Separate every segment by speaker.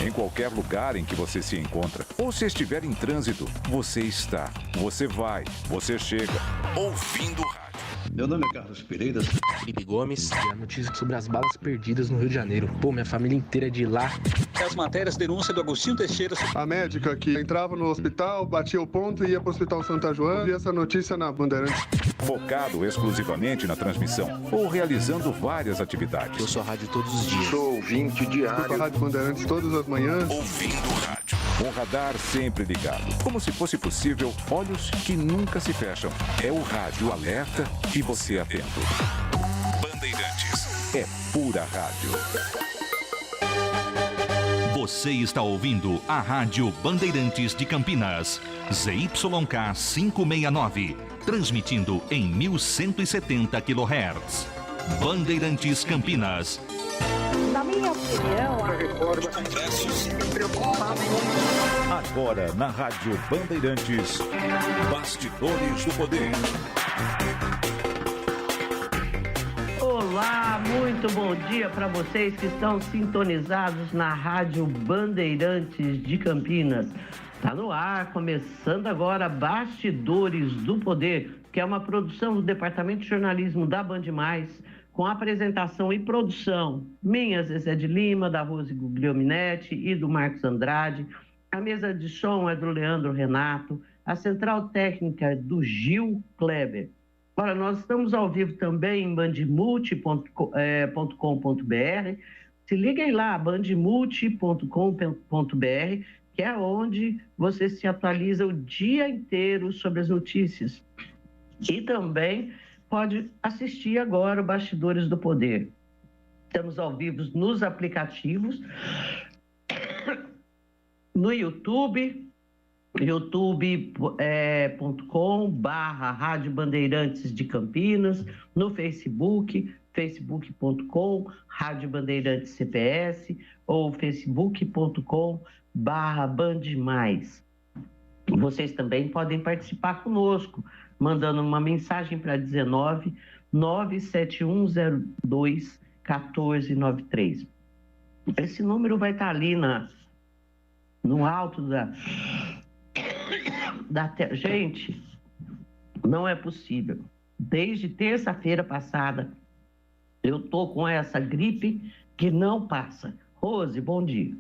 Speaker 1: Em qualquer lugar em que você se encontra, ou se estiver em trânsito, você está, você vai, você chega, ouvindo rádio.
Speaker 2: Meu nome é Carlos Pereira.
Speaker 3: Felipe Gomes, e a notícia sobre as balas perdidas no Rio de Janeiro. Pô, minha família inteira é de lá.
Speaker 4: As matérias denúncia do Agostinho Teixeira.
Speaker 5: A médica que entrava no hospital, batia o ponto e ia para o Hospital Santa Joana. Vi essa notícia na Bandeirantes.
Speaker 1: Focado exclusivamente na transmissão ou realizando várias atividades.
Speaker 3: Eu sou a rádio todos os dias.
Speaker 2: Sou ouvinte diário.
Speaker 5: Escuto a Rádio Bandeirantes todas as manhãs.
Speaker 1: Ouvindo rádio. Com o radar sempre ligado. Como se fosse possível, olhos que nunca se fecham. É o rádio alerta e você atento. Bandeirantes. É pura rádio.
Speaker 6: Você está ouvindo a Rádio Bandeirantes de Campinas. ZYK 569. Transmitindo em 1170 kHz. Bandeirantes Campinas.
Speaker 7: Na minha opinião, a
Speaker 4: Reforma Congressos preocupa muito.
Speaker 1: Agora na Rádio Bandeirantes. Bastidores do Poder.
Speaker 8: Olá, muito bom dia para vocês que estão sintonizados na Rádio Bandeirantes de Campinas. Está no ar, começando agora Bastidores do Poder, que é uma produção do Departamento de Jornalismo da Band Mais, com apresentação e produção minha, Zezé de Lima, da Rose Guglielminetti e do Marcos Andrade. A mesa de som é do Leandro Renato, a central técnica é do Gil Kleber. Ora, nós estamos ao vivo também em bandmulti.com.br. Se liguem lá, bandmulti.com.br, que é onde você se atualiza o dia inteiro sobre as notícias. E também pode assistir agora o Bastidores do Poder. Estamos ao vivo nos aplicativos, no YouTube, youtube.com/Rádio Bandeirantes de Campinas, no Facebook, facebook.com Rádio Bandeirantes CPS ou facebook.com/Bandmais. Vocês também podem participar conosco, mandando uma mensagem para 19 97102 1493. Esse número vai estar ali no alto da tela. Gente, não é possível. Desde terça-feira passada, eu tô com essa gripe que não passa. Rose, bom dia.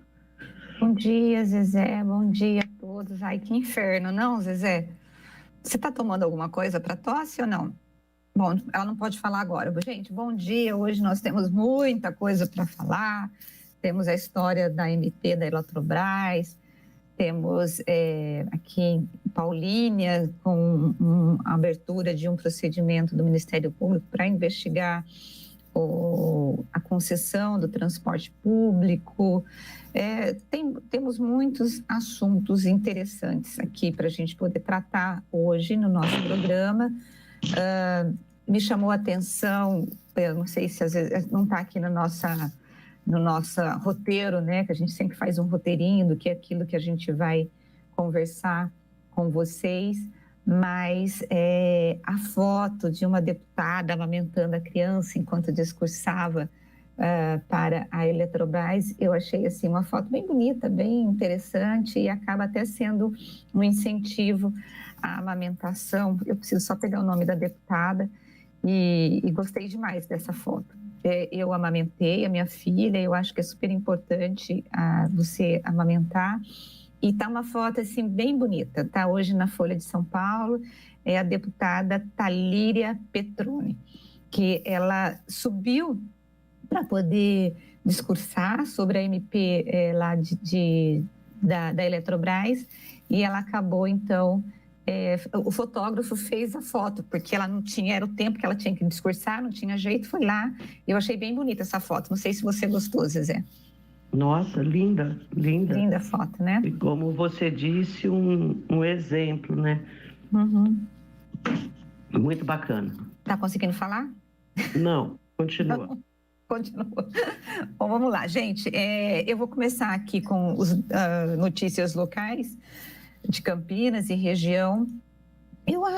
Speaker 7: Bom dia, Zezé. Bom dia a todos. Ai, que inferno, não, Zezé? Você está tomando alguma coisa para tosse ou não? Bom, ela não pode falar agora. Gente, bom dia. Hoje nós temos muita coisa para falar. Temos a história da MP da Eletrobras. Temos aqui em Paulínia com a abertura de um procedimento do Ministério Público para investigar a concessão do transporte público. Temos muitos assuntos interessantes aqui para a gente poder tratar hoje no nosso programa. Me chamou a atenção, eu não sei se às vezes não está aqui no nosso roteiro, né, que a gente sempre faz um roteirinho do que é aquilo que a gente vai conversar com vocês, mas a foto de uma deputada amamentando a criança enquanto discursava para a Eletrobras, eu achei assim uma foto bem bonita, bem interessante e acaba até sendo um incentivo à amamentação. Eu preciso só pegar o nome da deputada e gostei demais dessa foto. Eu amamentei a minha filha, eu acho que é super importante você amamentar. E tá uma foto assim bem bonita, tá hoje na Folha de São Paulo, é a deputada Talíria Petroni, que ela subiu para poder discursar sobre a MP lá da Eletrobras, e ela acabou então, o fotógrafo fez a foto, porque ela não tinha, era o tempo que ela tinha que discursar, não tinha jeito, foi lá, eu achei bem bonita essa foto, não sei se você gostou, Zezé.
Speaker 8: Nossa, linda, linda.
Speaker 7: Linda foto, né?
Speaker 8: E como você disse, um exemplo, né?
Speaker 7: Uhum.
Speaker 8: Muito bacana.
Speaker 7: Tá conseguindo falar?
Speaker 8: Não, continua.
Speaker 7: Continua. Bom, vamos lá, gente. Eu vou começar aqui com as notícias locais de Campinas e região.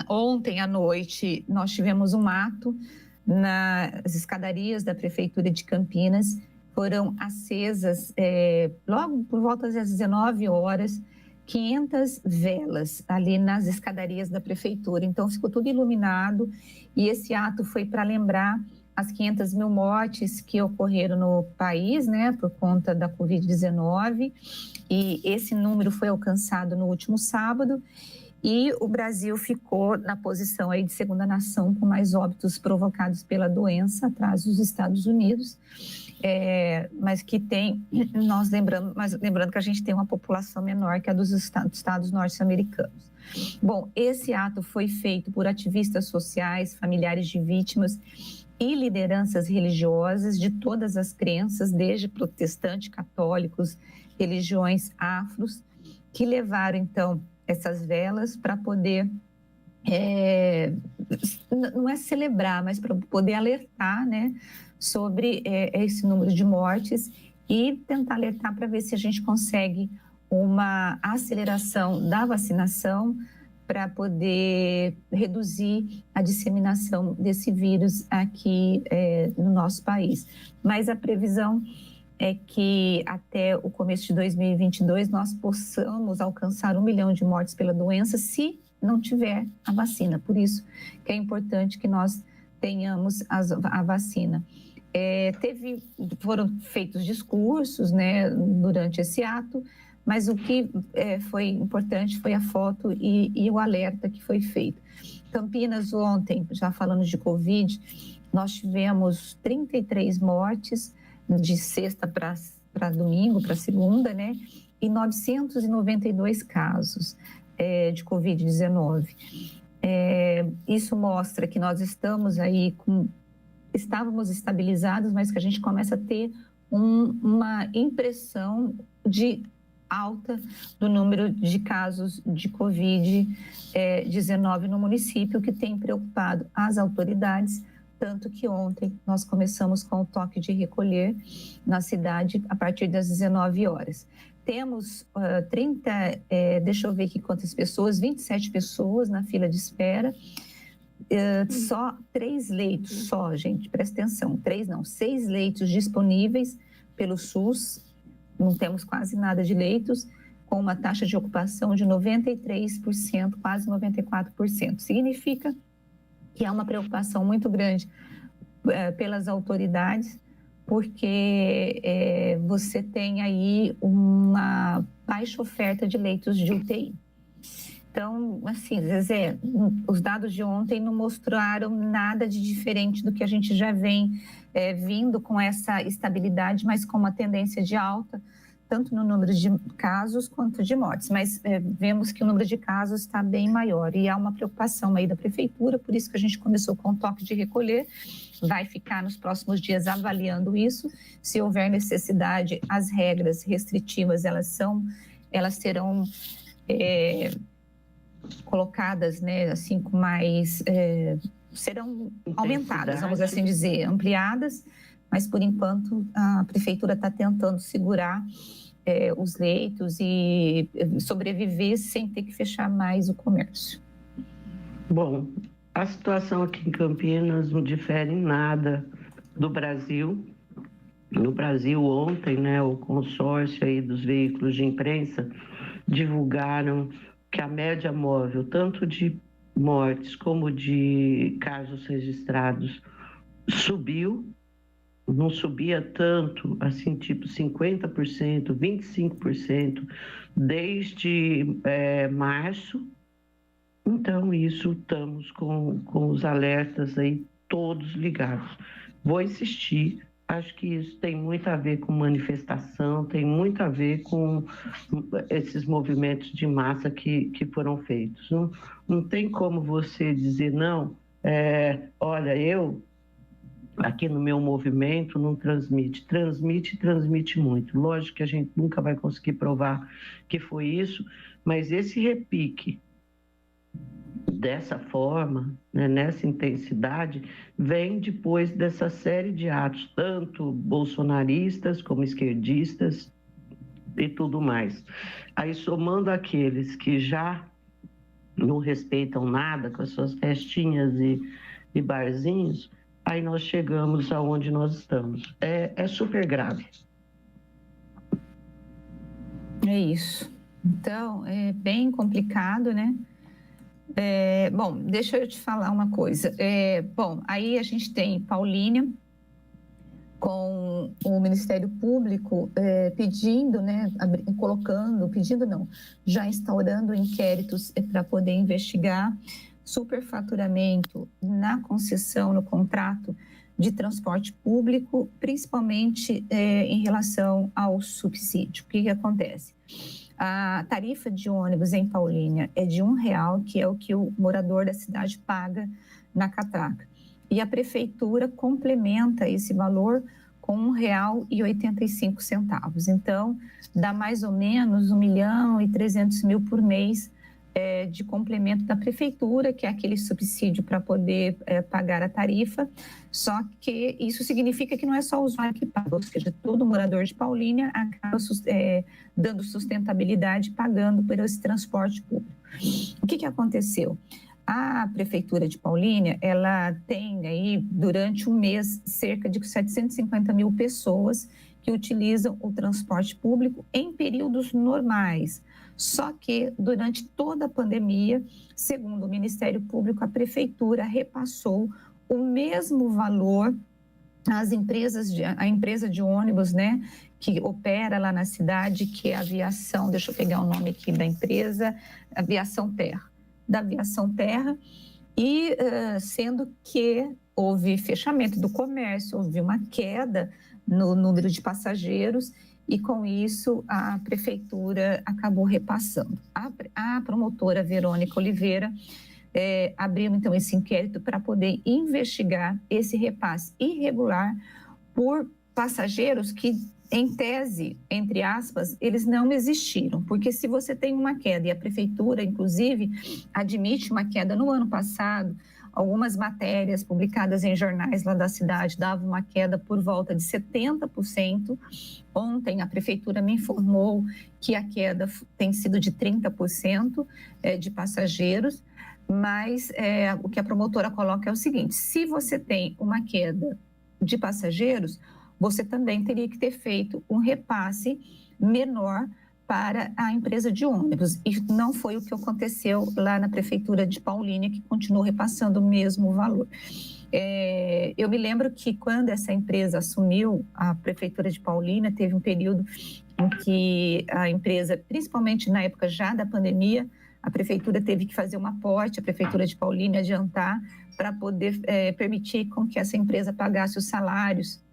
Speaker 7: Ontem à noite, nós tivemos um ato nas escadarias da Prefeitura de Campinas, foram acesas, logo por volta das 19 horas, 500 velas ali nas escadarias da prefeitura. Então, ficou tudo iluminado e esse ato foi para lembrar as 500 mil mortes que ocorreram no país, né, por conta da Covid-19, e esse número foi alcançado no último sábado, e o Brasil ficou na posição aí de segunda nação com mais óbitos provocados pela doença, atrás dos Estados Unidos, mas que tem, lembrando que a gente tem uma população menor que a dos estados norte-americanos. Bom, esse ato foi feito por ativistas sociais, familiares de vítimas e lideranças religiosas de todas as crenças, desde protestantes, católicos, religiões afros, que levaram, então, essas velas para poder, não é celebrar, mas para poder alertar, né, sobre esse número de mortes e tentar alertar para ver se a gente consegue uma aceleração da vacinação para poder reduzir a disseminação desse vírus aqui no nosso país. Mas a previsão é que até o começo de 2022 nós possamos alcançar 1 milhão de mortes pela doença se não tiver a vacina. Por isso que é importante que nós tenhamos a vacina. Foram feitos discursos, né, durante esse ato, mas o que foi importante foi a foto e o alerta que foi feito. Campinas ontem, já falando de Covid, nós tivemos 33 mortes de sexta para domingo, para segunda, né? E 992 casos de Covid-19. Isso mostra que nós estamos aí estávamos estabilizados, mas que a gente começa a ter uma impressão de alta do número de casos de Covid-19 no município, que tem preocupado as autoridades, tanto que ontem nós começamos com o toque de recolher na cidade a partir das 19 horas. Temos deixa eu ver aqui quantas pessoas, 27 pessoas na fila de espera, só 3 leitos, gente, presta atenção, 6 leitos disponíveis pelo SUS, não temos quase nada de leitos, com uma taxa de ocupação de 93%, quase 94%. Significa que há uma preocupação muito grande pelas autoridades, porque você tem aí uma baixa oferta de leitos de UTI. Então, assim, Zezé, os dados de ontem não mostraram nada de diferente do que a gente já vem vindo com essa estabilidade, mas com uma tendência de alta, tanto no número de casos quanto de mortes. Mas vemos que o número de casos está bem maior e há uma preocupação aí da prefeitura, por isso que a gente começou com o toque de recolher, vai ficar nos próximos dias avaliando isso. Se houver necessidade, as regras restritivas, elas serão colocadas, né, assim, com mais... serão aumentadas, vamos assim dizer, ampliadas, mas por enquanto a prefeitura está tentando segurar os leitos e sobreviver sem ter que fechar mais o comércio.
Speaker 8: Bom, a situação aqui em Campinas não difere em nada do Brasil. No Brasil ontem, né, o consórcio aí dos veículos de imprensa divulgaram que a média móvel, tanto de mortes como de casos registrados, subiu, não subia tanto, assim, tipo 50%, 25%, desde março. Então, isso, estamos com os alertas aí todos ligados. Vou insistir, acho que isso tem muito a ver com manifestação, tem muito a ver com esses movimentos de massa que foram feitos. Não tem como você dizer, não, olha, eu, aqui no meu movimento, não transmite. Transmite muito. Lógico que a gente nunca vai conseguir provar que foi isso, mas esse repique dessa forma, né, nessa intensidade, vem depois dessa série de atos, tanto bolsonaristas como esquerdistas e tudo mais. Aí, somando aqueles que já não respeitam nada com as suas festinhas e barzinhos, aí nós chegamos aonde nós estamos. É super grave.
Speaker 7: É isso. Então, é bem complicado, né? Bom, deixa eu te falar uma coisa. Bom, aí a gente tem Paulínia com o Ministério Público pedindo, né, já instaurando inquéritos para poder investigar superfaturamento na concessão, no contrato de transporte público, principalmente em relação ao subsídio. O que acontece? A tarifa de ônibus em Paulínia é de R$1, que é o que o morador da cidade paga na catraca. E a prefeitura complementa esse valor com R$1,85. Então, dá mais ou menos 1.300.000 por mês de complemento da prefeitura, que é aquele subsídio para poder pagar a tarifa. Só que isso significa que não é só o usuário que paga, ou seja, todo morador de Paulínia acaba dando sustentabilidade, pagando por esse transporte público. O que aconteceu? A Prefeitura de Paulínia, ela tem aí, durante um mês, cerca de 750.000 pessoas que utilizam o transporte público em períodos normais. Só que, durante toda a pandemia, segundo o Ministério Público, a Prefeitura repassou o mesmo valor às empresas, a empresa de ônibus, né, que opera lá na cidade, que é a Aviação, deixa eu pegar o nome aqui da empresa, Aviação Terra. Da Aviação Terra, e sendo que houve fechamento do comércio, houve uma queda no número de passageiros, e com isso a prefeitura acabou repassando. A promotora Verônica Oliveira abriu então esse inquérito para poder investigar esse repasse irregular por passageiros que, em tese, entre aspas, eles não existiram, porque se você tem uma queda, e a prefeitura, inclusive, admite uma queda no ano passado, algumas matérias publicadas em jornais lá da cidade davam uma queda por volta de 70%. Ontem a prefeitura me informou que a queda tem sido de 30% de passageiros, mas o que a promotora coloca é o seguinte: se você tem uma queda de passageiros, você também teria que ter feito um repasse menor para a empresa de ônibus. E não foi o que aconteceu lá na Prefeitura de Paulínia, que continuou repassando o mesmo valor. Eu me lembro que quando essa empresa assumiu a Prefeitura de Paulínia, teve um período em que a empresa, principalmente na época já da pandemia, a Prefeitura teve que fazer um aporte, a Prefeitura de Paulínia adiantar, para poder permitir com que essa empresa pagasse os salários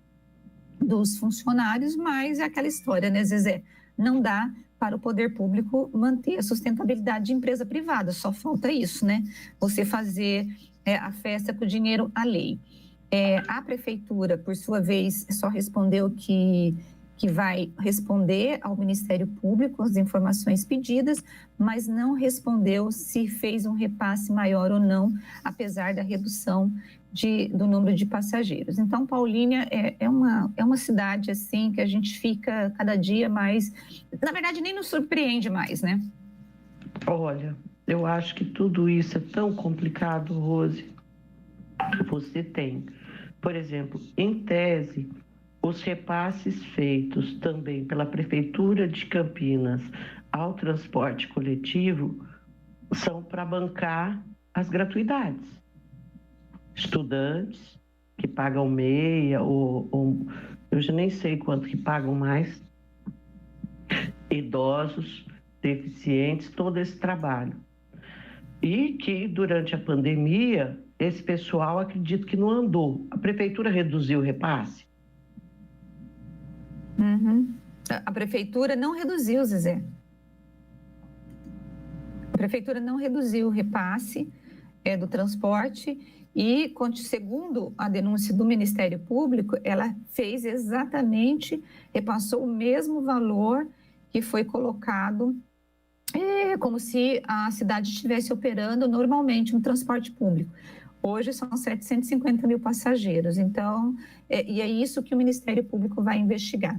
Speaker 7: dos funcionários, mas é aquela história, né, Zezé? Não dá para o poder público manter a sustentabilidade de empresa privada, só falta isso, né? Você fazer a festa com o dinheiro alheio. A prefeitura, por sua vez, só respondeu que vai responder ao Ministério Público as informações pedidas, mas não respondeu se fez um repasse maior ou não, apesar da redução do número de passageiros. Então, Paulínia é uma cidade assim que a gente fica cada dia mais... Na verdade, nem nos surpreende mais, né?
Speaker 8: Olha, eu acho que tudo isso é tão complicado, Rose. Você tem, por exemplo, em tese, os repasses feitos também pela Prefeitura de Campinas ao transporte coletivo são para bancar as gratuidades. Estudantes que pagam meia, ou eu já nem sei quanto que pagam mais, idosos, deficientes, todo esse trabalho. E que durante a pandemia, esse pessoal acredito que não andou. A prefeitura reduziu o repasse?
Speaker 7: Uhum. A prefeitura não reduziu, Zezé. A prefeitura não reduziu o repasse do transporte e, segundo a denúncia do Ministério Público, ela fez exatamente, repassou o mesmo valor que foi colocado, como se a cidade estivesse operando normalmente um transporte público. Hoje são 750 mil passageiros, então, e é isso que o Ministério Público vai investigar.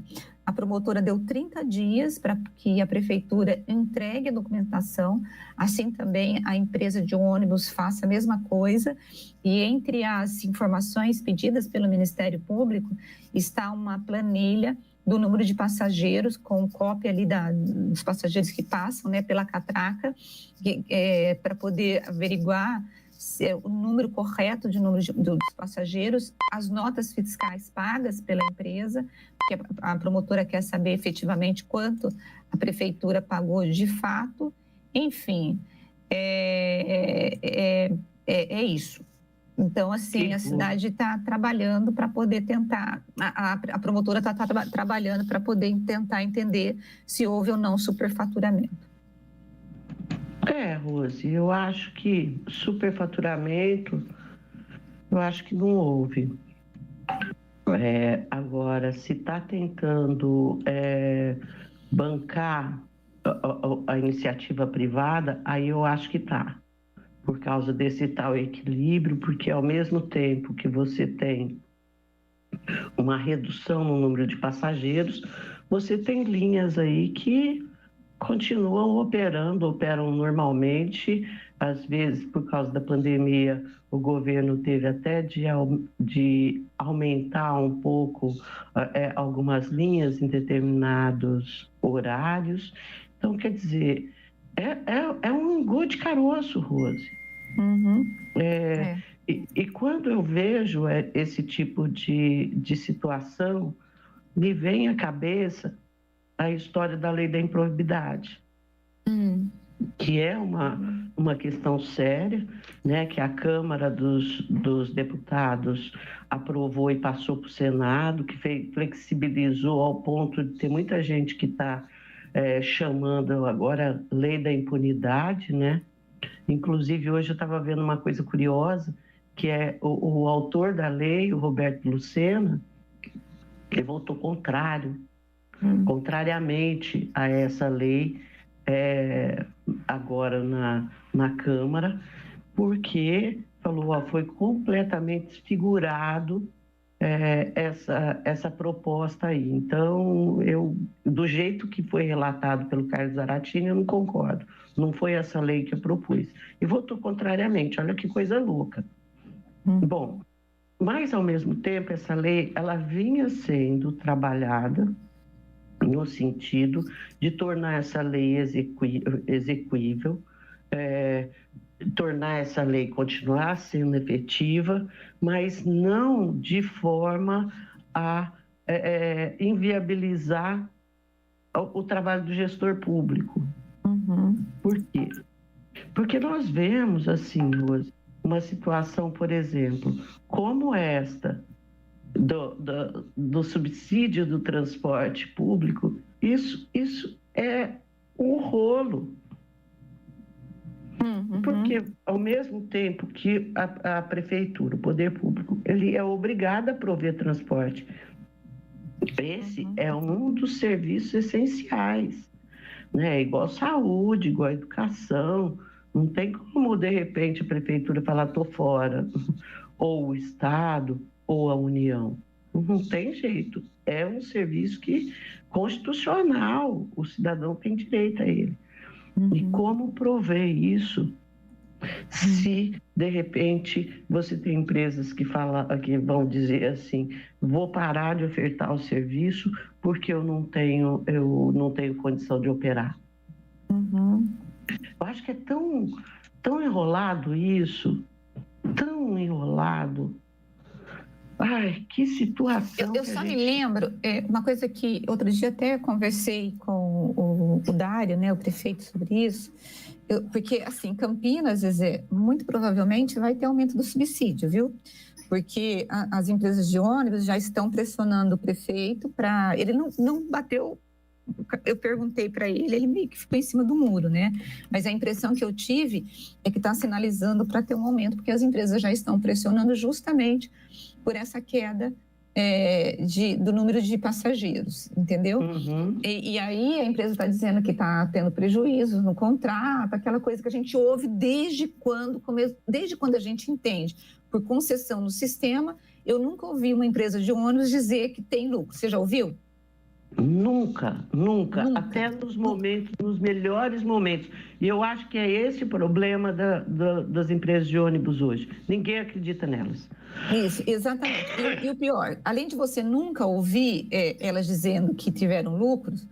Speaker 7: A promotora deu 30 dias para que a prefeitura entregue a documentação, assim também a empresa de ônibus faça a mesma coisa. E entre as informações pedidas pelo Ministério Público está uma planilha do número de passageiros, com cópia ali dos passageiros que passam, né, pela catraca, para poder averiguar o número correto dos passageiros, as notas fiscais pagas pela empresa, porque a promotora quer saber efetivamente quanto a prefeitura pagou de fato. Enfim, é isso. Então, assim, a cidade está trabalhando para poder tentar, a promotora está trabalhando para poder tentar entender se houve ou não superfaturamento.
Speaker 8: Rose, eu acho que superfaturamento, eu acho que não houve. Agora, se está tentando bancar a iniciativa privada, aí eu acho que está. Por causa desse tal equilíbrio, porque ao mesmo tempo que você tem uma redução no número de passageiros, você tem linhas aí que continuam operam normalmente. Às vezes, por causa da pandemia, o governo teve até de aumentar um pouco algumas linhas em determinados horários. Então, quer dizer, é um engodo de caroço, Rose.
Speaker 7: Uhum.
Speaker 8: E quando eu vejo esse tipo de situação, me vem à cabeça a história da lei da improbidade, que é uma questão séria, né, que a Câmara dos Deputados aprovou e passou para o Senado, que flexibilizou ao ponto de ter muita gente que está chamando agora lei da impunidade, né? Inclusive, hoje eu estava vendo uma coisa curiosa, que é o autor da lei, o Roberto Lucena, ele votou contrariamente a essa lei agora na Câmara, porque falou, foi completamente desfigurado essa proposta aí. Então, do jeito que foi relatado pelo Carlos Zaratini, eu não concordo. Não foi essa lei que eu propus. E votou contrariamente. Olha que coisa louca. Bom, mas, ao mesmo tempo, essa lei, ela vinha sendo trabalhada no sentido de tornar essa lei execuível, tornar essa lei continuar sendo efetiva, mas não de forma a inviabilizar o trabalho do gestor público. Por quê? Porque nós vemos, assim, Rose, uma situação, por exemplo, como esta, do subsídio do transporte público, isso é um rolo. Porque, ao mesmo tempo que a prefeitura, o poder público, ele é obrigado a prover transporte. Esse é um dos serviços essenciais, né? Igual saúde, igual educação. Não tem como, de repente, a prefeitura falar, estou fora, ou o Estado, ou a União. Não tem jeito. É um serviço constitucional, o cidadão tem direito a ele. E como prover isso se, de repente, você tem empresas que vão dizer assim, vou parar de ofertar o serviço porque eu não tenho condição de operar. Eu acho que é tão enrolado isso, tão enrolado. Ai, que situação.
Speaker 7: Eu só me lembro, uma coisa que outro dia até conversei com o Dário, né, o prefeito, sobre isso, porque, assim, Campinas, Zezé, muito provavelmente vai ter aumento do subsídio, viu? Porque as empresas de ônibus já estão pressionando o prefeito para... Ele não bateu... Eu perguntei para ele meio que ficou em cima do muro, né? Mas a impressão que eu tive é que está sinalizando para ter um aumento, porque as empresas já estão pressionando justamente por essa queda do número de passageiros, entendeu? E aí a empresa está dizendo que está tendo prejuízo no contrato, aquela coisa que a gente ouve desde quando a gente entende por concessão no sistema. Eu nunca ouvi uma empresa de ônibus dizer que tem lucro. Você já ouviu?
Speaker 8: Nunca. Até nos momentos, nos melhores momentos. E eu acho que é esse o problema das empresas de ônibus hoje. Ninguém acredita nelas.
Speaker 7: Isso, exatamente. E o pior, além de você nunca ouvir elas dizendo que tiveram lucros,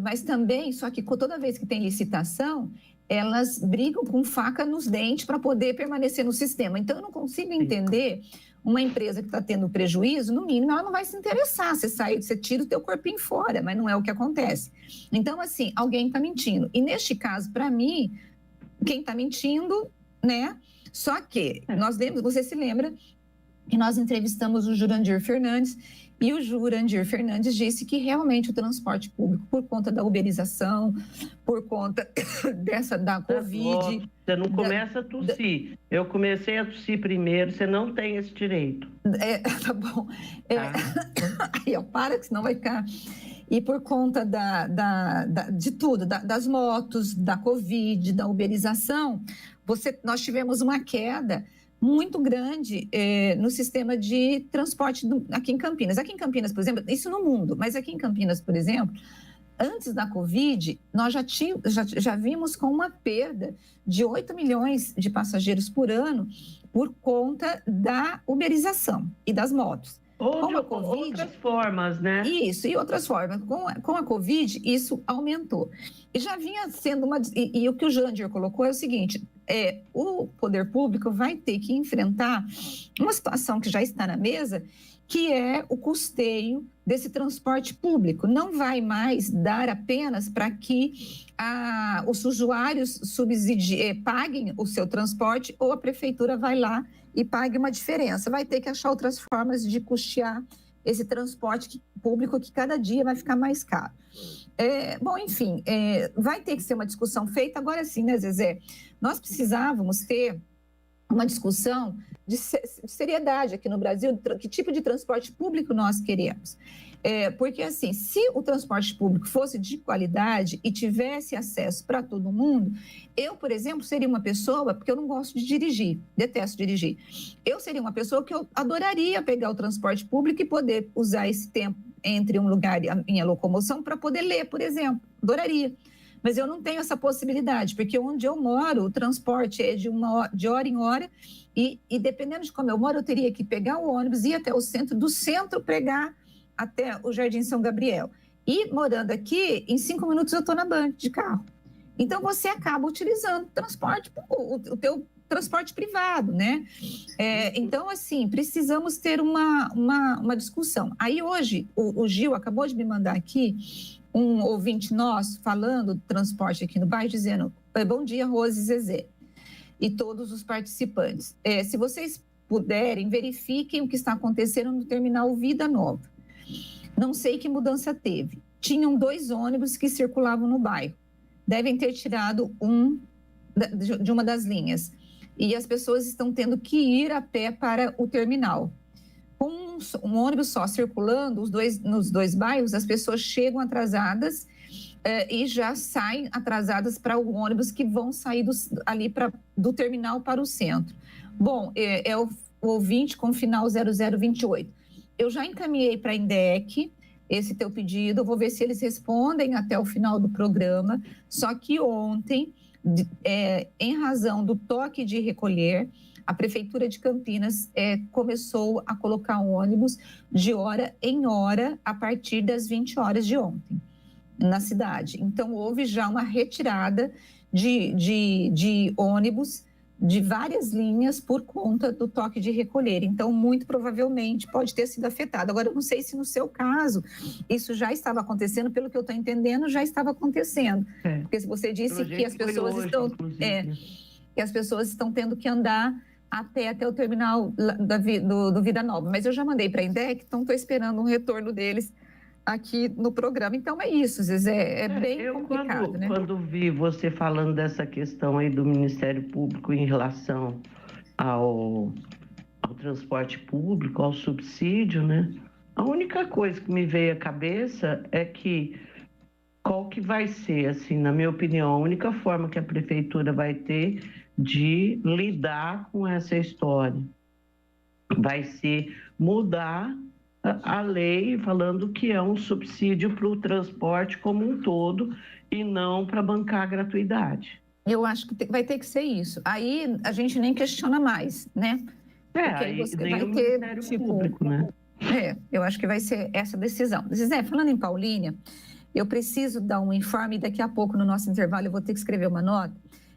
Speaker 7: mas também, só que toda vez que tem licitação, elas brigam com faca nos dentes para poder permanecer no sistema. Então, eu não consigo entender uma empresa que está tendo prejuízo, no mínimo, ela não vai se interessar. Você tira o teu corpinho fora, mas não é o que acontece. Então, assim, alguém está mentindo. E neste caso, para mim, quem está mentindo, né? Só que você se lembra que nós entrevistamos o Jurandir Fernandes, e o Jurandir Fernandes disse que realmente o transporte público, por conta da uberização, por conta da Covid...
Speaker 8: Você não começa a tossir. Eu comecei a tossir primeiro, você não tem esse direito.
Speaker 7: Tá bom. Aí, para, que senão vai ficar... E por conta de tudo, das motos, da Covid, da uberização, nós tivemos uma queda muito grande no sistema de transporte aqui em Campinas. Aqui em Campinas, por exemplo, isso no mundo, mas aqui em Campinas, por exemplo, antes da Covid, nós já vimos com uma perda de 8 milhões de passageiros por ano por conta da uberização e das motos.
Speaker 8: Outras formas, né?
Speaker 7: Isso, e outras formas. Com a Covid, isso aumentou. E já vinha sendo E o que o Jandir colocou é o seguinte, o poder público vai ter que enfrentar uma situação que já está na mesa, que é o custeio desse transporte público. Não vai mais dar apenas para que os usuários paguem o seu transporte, ou a prefeitura vai lá e pague uma diferença. Vai ter que achar outras formas de custear esse transporte público, que cada dia vai ficar mais caro. Enfim, vai ter que ser uma discussão feita. Agora sim, né, Zezé? Nós precisávamos ter uma discussão de seriedade aqui no Brasil, que tipo de transporte público nós queremos. Porque, assim, se o transporte público fosse de qualidade e tivesse acesso para todo mundo, eu, por exemplo, seria uma pessoa, porque eu não gosto de dirigir, detesto dirigir, eu seria uma pessoa que eu adoraria pegar o transporte público e poder usar esse tempo entre um lugar e a minha locomoção para poder ler, por exemplo, adoraria. Mas eu não tenho essa possibilidade, porque onde eu moro, o transporte é de hora em hora, e dependendo de como eu moro, eu teria que pegar o ônibus, ir até o centro, do centro pegar até o Jardim São Gabriel. E morando aqui, em 5 minutos eu estou na banca de carro. Então, você acaba utilizando o teu transporte privado, né? Então, assim, precisamos ter uma discussão. Aí, hoje, o Gil acabou de me mandar aqui um ouvinte nosso falando do transporte aqui no bairro, dizendo: bom dia, Rose e Zezé, e todos os participantes. Se vocês puderem, verifiquem o que está acontecendo no terminal Vida Nova. Não sei que mudança teve. Tinham 2 ônibus que circulavam no bairro. Devem ter tirado de uma das linhas. E as pessoas estão tendo que ir a pé para o terminal. Com um ônibus só circulando, nos 2 bairros, as pessoas chegam atrasadas e já saem atrasadas para o ônibus que vão sair do terminal para o centro. Bom, é o ouvinte com final 0028. Eu já encaminhei para a INDEC esse teu pedido, eu vou ver se eles respondem até o final do programa. Só que ontem, em razão do toque de recolher, a Prefeitura de Campinas começou a colocar ônibus de hora em hora a partir das 20 horas de ontem na cidade. Então, houve já uma retirada de ônibus de várias linhas por conta do toque de recolher. Então, muito provavelmente pode ter sido afetado. Agora, eu não sei se no seu caso isso já estava acontecendo, pelo que eu estou entendendo, já estava acontecendo. Porque se você disse que as pessoas que as pessoas estão tendo que andar até o terminal do Vida Nova. Mas eu já mandei para a INDEC, então estou esperando um retorno deles aqui no programa. Então é isso, Zezé, bem complicado, né?
Speaker 8: Quando vi você falando dessa questão aí do Ministério Público em relação ao transporte público, ao subsídio, né? A única coisa que me veio à cabeça é que qual que vai ser, assim, na minha opinião, a única forma que a prefeitura vai ter de lidar com essa história vai ser mudar a lei falando que é um subsídio para o transporte como um todo e não para bancar a gratuidade.
Speaker 7: Eu acho que vai ter que ser isso. Aí a gente nem questiona mais, né? Porque aí você
Speaker 8: nem
Speaker 7: vai
Speaker 8: o
Speaker 7: ter,
Speaker 8: Ministério Público, né?
Speaker 7: Eu acho que vai ser essa decisão. Zé, falando em Paulínia, eu preciso dar um informe e daqui a pouco, no nosso intervalo, eu vou ter que escrever uma nota.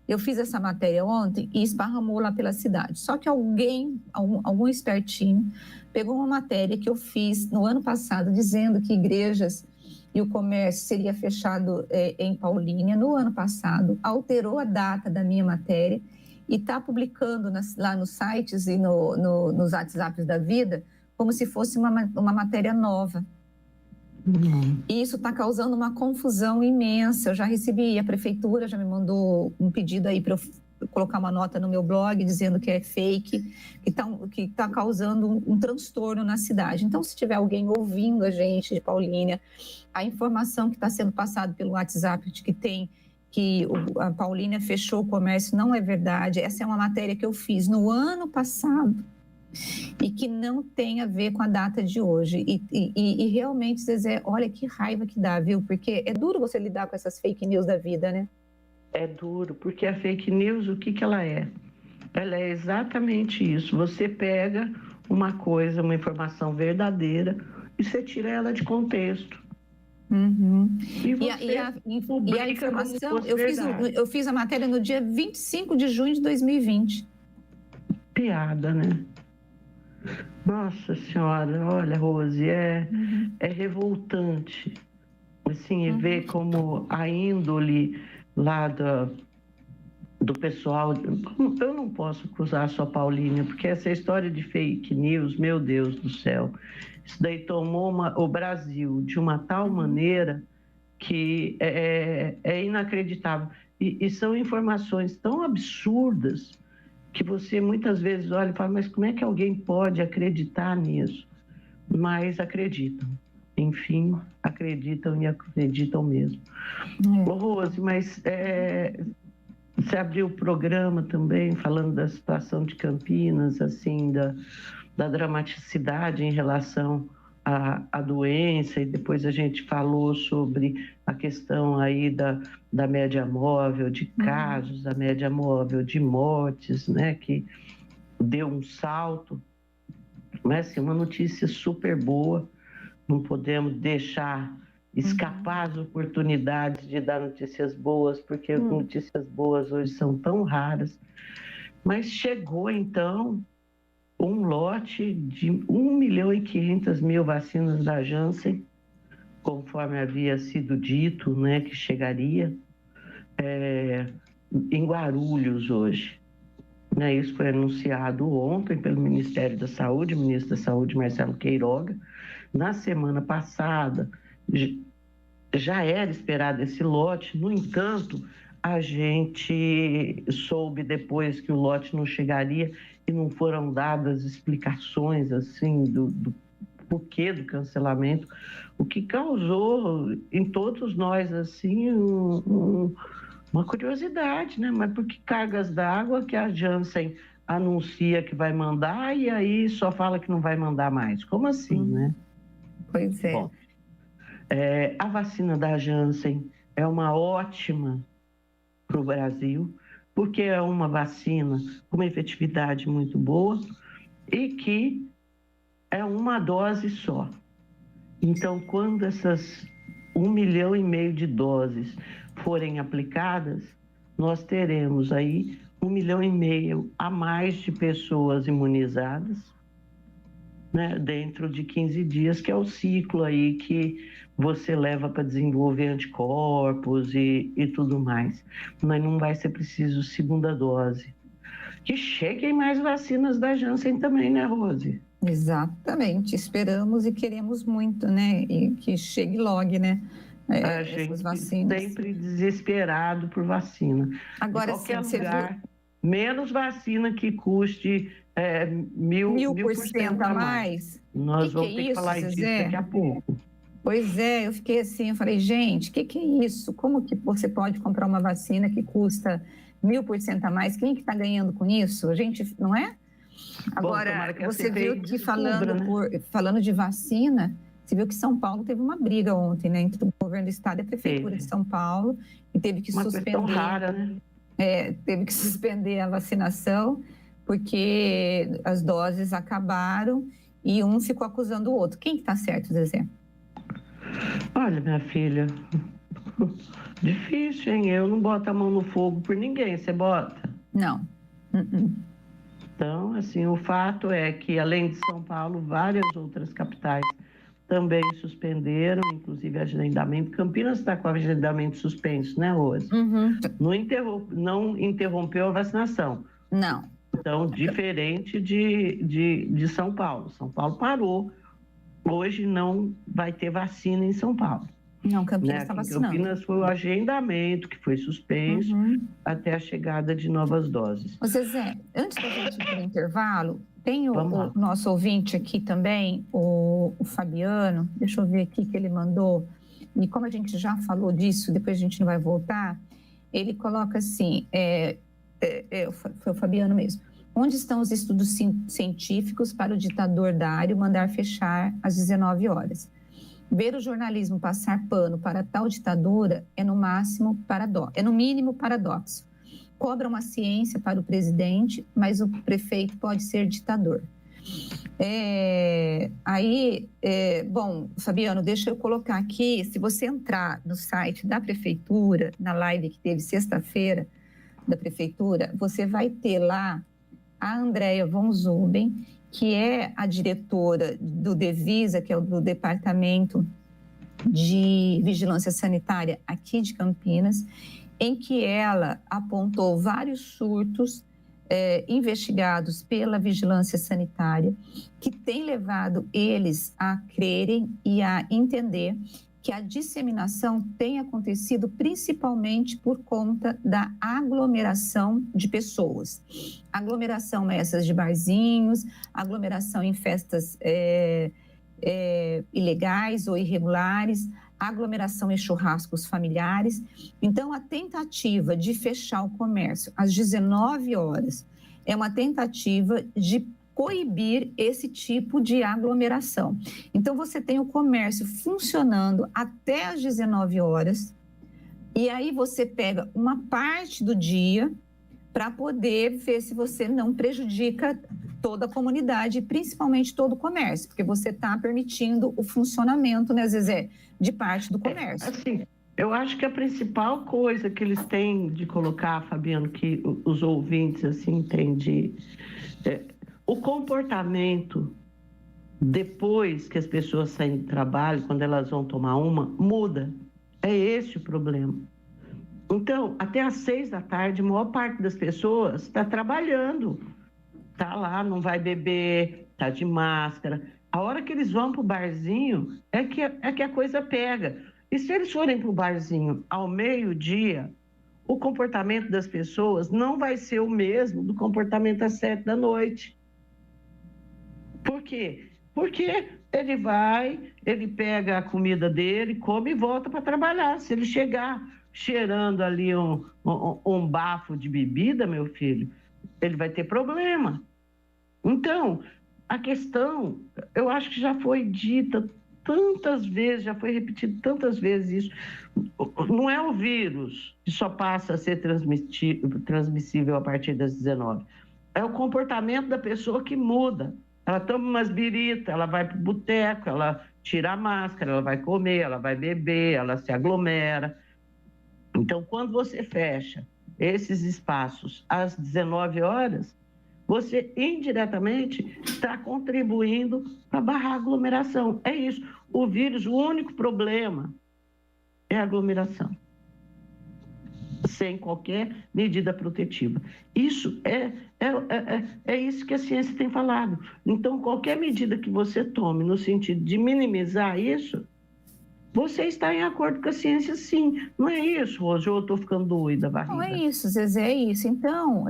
Speaker 7: Eu fiz essa matéria ontem e esparramou lá pela cidade. Só que algum espertinho, pegou uma matéria que eu fiz no ano passado, dizendo que igrejas e o comércio seria fechado em Paulínia no ano passado, alterou a data da minha matéria e está publicando lá nos sites e nos WhatsApps da vida como se fosse uma matéria nova. E isso está causando uma confusão imensa. Eu já recebi, a prefeitura já me mandou um pedido aí para eu colocar uma nota no meu blog dizendo que é fake, que tá causando um transtorno na cidade. Então, se tiver alguém ouvindo a gente de Paulínia, a informação que está sendo passada pelo WhatsApp de que a Paulínia fechou o comércio não é verdade. Essa é uma matéria que eu fiz no ano passado e que não tem a ver com a data de hoje. E realmente, Zezé, olha que raiva que dá, viu? Porque é duro você lidar com essas fake news da vida, né?
Speaker 8: É duro, porque a fake news, o que ela é? Ela é exatamente isso. Você pega uma coisa, uma informação verdadeira e você tira ela de contexto.
Speaker 7: Uhum.
Speaker 8: E
Speaker 7: a informação, eu fiz a matéria no dia 25 de junho de 2020.
Speaker 8: Piada, né? Nossa Senhora, olha, Rose, é revoltante, assim, ver como a índole lá do pessoal. Eu não posso acusar só a Paulínia, porque essa história de fake news, meu Deus do céu, isso daí tomou o Brasil de uma tal maneira que é inacreditável. E são informações tão absurdas que você muitas vezes olha e fala, mas como é que alguém pode acreditar nisso? Mas acreditam. Enfim, acreditam e acreditam mesmo. Ô, Rose, mas você abriu o programa também falando da situação de Campinas, assim, da dramaticidade em relação à doença, e depois a gente falou sobre a questão aí da média móvel de casos, a média móvel de mortes, né, que deu um salto. Mas, assim, uma notícia super boa, não podemos deixar escapar as oportunidades de dar notícias boas, porque as notícias boas hoje são tão raras. Mas chegou, então, um lote de 1.500.000 vacinas da Janssen, conforme havia sido dito, né, que chegaria em Guarulhos hoje. Né, isso foi anunciado ontem pelo Ministério da Saúde, o ministro da Saúde, Marcelo Queiroga. Na semana passada, já era esperado esse lote, no entanto, a gente soube depois que o lote não chegaria e não foram dadas explicações assim do porquê do cancelamento, o que causou em todos nós assim uma curiosidade, né? Mas por que cargas d'água que a Janssen anuncia que vai mandar e aí só fala que não vai mandar mais? Como assim, né?
Speaker 7: Pois é.
Speaker 8: Bom, a vacina da Janssen é uma ótima para o Brasil, porque é uma vacina com uma efetividade muito boa e que é uma dose só. Então, quando essas 1,5 milhão de doses forem aplicadas, nós teremos aí 1,5 milhão a mais de pessoas imunizadas, né, dentro de 15 dias, que é o ciclo aí que você leva para desenvolver anticorpos e tudo mais. Mas não vai ser preciso segunda dose. Que cheguem mais vacinas da Janssen também, né, Rose?
Speaker 7: Exatamente. Esperamos e queremos muito, né? E que chegue logo, né?
Speaker 8: A gente sempre desesperado por vacina.
Speaker 7: Agora,
Speaker 8: em qualquer
Speaker 7: sim,
Speaker 8: lugar, menos vacina que custe 1.000%
Speaker 7: a mais.
Speaker 8: Nós vamos ter que falar disso daqui a pouco.
Speaker 7: Pois é, eu fiquei assim, eu falei, gente, o que é isso? Como que você pode comprar uma vacina que custa 1.000% a mais? Quem que está ganhando com isso? A gente, não é? Agora,
Speaker 8: Bom,
Speaker 7: você viu que falando,
Speaker 8: né?
Speaker 7: falando de vacina, você viu que São Paulo teve uma briga ontem, né, entre o governo do estado e a prefeitura de São Paulo, e teve que suspender.
Speaker 8: Uma questão rara, né?
Speaker 7: Teve que suspender a vacinação, porque as doses acabaram e um ficou acusando o outro. Quem que tá certo, Zezé?
Speaker 8: Olha, minha filha, difícil, hein? Eu não boto a mão no fogo por ninguém, você bota?
Speaker 7: Não.
Speaker 8: Então, assim, o fato é que, além de São Paulo, várias outras capitais também suspenderam, inclusive agendamento. Campinas está com agendamento suspenso, né, Rose? Não interrompeu a vacinação.
Speaker 7: Não.
Speaker 8: Então, diferente de São Paulo. São Paulo parou. Hoje não vai ter vacina em São Paulo.
Speaker 7: Não, Campinas está vacinando.
Speaker 8: Campinas foi o agendamento que foi suspenso até a chegada de novas doses.
Speaker 7: Ô Zezé, antes da gente ir para o intervalo, tem o nosso ouvinte aqui também, o Fabiano, deixa eu ver aqui que ele mandou, e como a gente já falou disso, depois a gente não vai voltar, ele coloca assim, foi o Fabiano mesmo, onde estão os estudos científicos para o ditador Dário mandar fechar às 19 horas? Ver o jornalismo passar pano para tal ditadura é no mínimo paradoxo. Cobra uma ciência para o presidente, mas o prefeito pode ser ditador. Bom, Fabiano, deixa eu colocar aqui, se você entrar no site da prefeitura, na live que teve sexta-feira da prefeitura, você vai ter lá a Andréia von Zuben, que é a diretora do Devisa, que é o do Departamento de Vigilância Sanitária aqui de Campinas, em que ela apontou vários surtos investigados pela Vigilância Sanitária, que tem levado eles a crerem e a entender que a disseminação tem acontecido principalmente por conta da aglomeração de pessoas. Aglomeração essas de barzinhos, aglomeração em festas ilegais ou irregulares, aglomeração em churrascos familiares. Então, a tentativa de fechar o comércio às 19 horas é uma tentativa de coibir esse tipo de aglomeração. Então, você tem o comércio funcionando até às 19 horas, e aí você pega uma parte do dia para poder ver se você não prejudica toda a comunidade, principalmente todo o comércio, porque você está permitindo o funcionamento, né, Zezé, de parte do comércio.
Speaker 8: Assim, eu acho que a principal coisa que eles têm de colocar, Fabiano, que os ouvintes assim entendem, o comportamento depois que as pessoas saem do trabalho, quando elas vão tomar uma, muda. É esse o problema. Então, até às 6 da tarde, a maior parte das pessoas está trabalhando. Está lá, não vai beber, está de máscara. A hora que eles vão para o barzinho é que a coisa pega. E se eles forem para o barzinho ao meio-dia, o comportamento das pessoas não vai ser o mesmo do comportamento às 7 da noite. Por quê? Porque ele pega a comida dele, come e volta para trabalhar. Se ele chegar cheirando ali um bafo de bebida, meu filho, ele vai ter problema. Então, a questão, eu acho que já foi dita tantas vezes, já foi repetido tantas vezes isso. Não é o vírus que só passa a ser transmissível a partir das 19. É o comportamento da pessoa que muda. Ela toma umas biritas, ela vai para o boteco, ela tira a máscara, ela vai comer, ela vai beber, ela se aglomera. Então, quando você fecha esses espaços às 19 horas, você indiretamente está contribuindo para barrar a aglomeração. É isso. O vírus, o único problema é a aglomeração, sem qualquer medida protetiva. Isso é isso que a ciência tem falado. Então, qualquer medida que você tome no sentido de minimizar isso, você está em acordo com a ciência, sim. Não é isso, Rose? Eu estou ficando doida, barriga.
Speaker 7: Não é isso, Zezé, é isso. Então,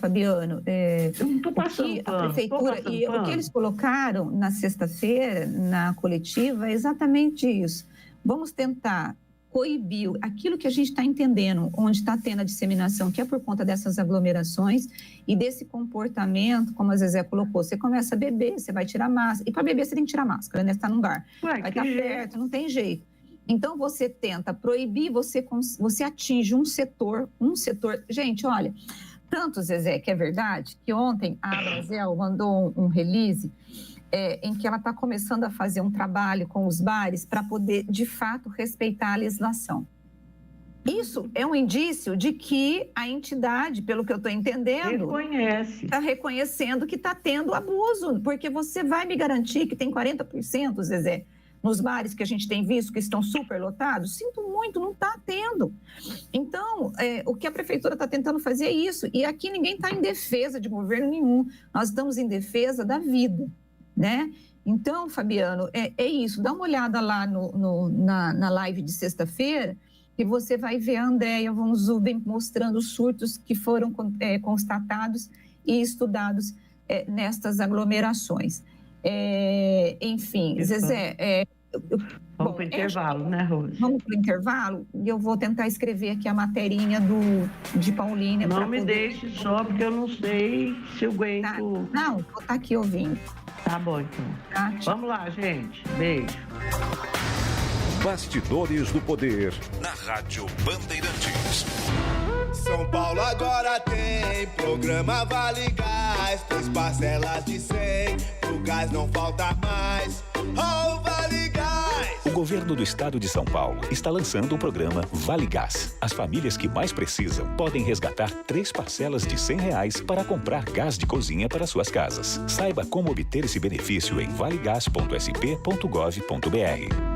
Speaker 7: Fabiano,
Speaker 8: eu não estou passando
Speaker 7: a prefeitura e o que eles colocaram na sexta-feira, na coletiva, é exatamente isso. Vamos tentar coibir aquilo que a gente está entendendo, onde está tendo a disseminação, que é por conta dessas aglomerações e desse comportamento, como a Zezé colocou, você começa a beber, você vai tirar máscara, e para beber você tem que tirar máscara, né? Você está num bar, vai estar perto, não tem jeito. Então, você tenta proibir, você atinge um setor, gente, olha, tanto, Zezé, que é verdade, que ontem a Abrazel mandou um release em que ela está começando a fazer um trabalho com os bares para poder, de fato, respeitar a legislação. Isso é um indício de que a entidade, pelo que eu estou entendendo, está reconhecendo que está tendo abuso, porque você vai me garantir que tem 40%, Zezé, nos bares que a gente tem visto que estão super lotados? Sinto muito, não está tendo. Então, o que a prefeitura está tentando fazer é isso, e aqui ninguém está em defesa de governo nenhum, nós estamos em defesa da vida, né? Então, Fabiano, é isso, dá uma olhada lá na live de sexta-feira, que você vai ver a Andréia von Zuben mostrando os surtos que foram constatados e estudados nestas aglomerações. Enfim, Zezé...
Speaker 8: Vamos para o intervalo, né, Rose?
Speaker 7: Vamos para o intervalo e eu vou tentar escrever aqui a materinha de Paulínia.
Speaker 8: Não me deixe só, porque eu não sei se eu aguento...
Speaker 7: Tá. Não, vou estar aqui ouvindo.
Speaker 8: Tá bom, então.
Speaker 7: Tá,
Speaker 8: vamos lá, gente. Beijo.
Speaker 1: Bastidores do Poder, na Rádio Bandeirantes.
Speaker 9: São Paulo agora tem programa Vale Gás, 3 parcelas de 100, pro gás não falta mais. Oh, Vale Gás!
Speaker 10: O governo do estado de São Paulo está lançando o programa Vale Gás. As famílias que mais precisam podem resgatar 3 parcelas de R$100 para comprar gás de cozinha para suas casas. Saiba como obter esse benefício em valegas.sp.gov.br.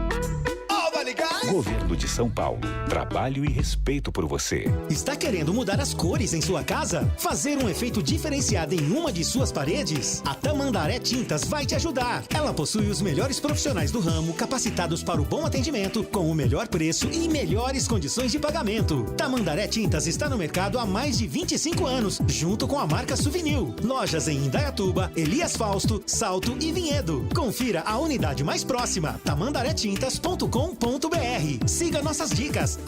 Speaker 10: Governo de São Paulo. Trabalho e respeito por você.
Speaker 11: Está querendo mudar as cores em sua casa? Fazer um efeito diferenciado em uma de suas paredes? A Tamandaré Tintas vai te ajudar. Ela possui os melhores profissionais do ramo, capacitados para o bom atendimento, com o melhor preço e melhores condições de pagamento. Tamandaré Tintas está no mercado há mais de 25 anos, junto com a marca Souvenir. Lojas em Indaiatuba, Elias Fausto, Salto e Vinhedo. Confira a unidade mais próxima, tamandaretintas.com.br. Siga nossas dicas,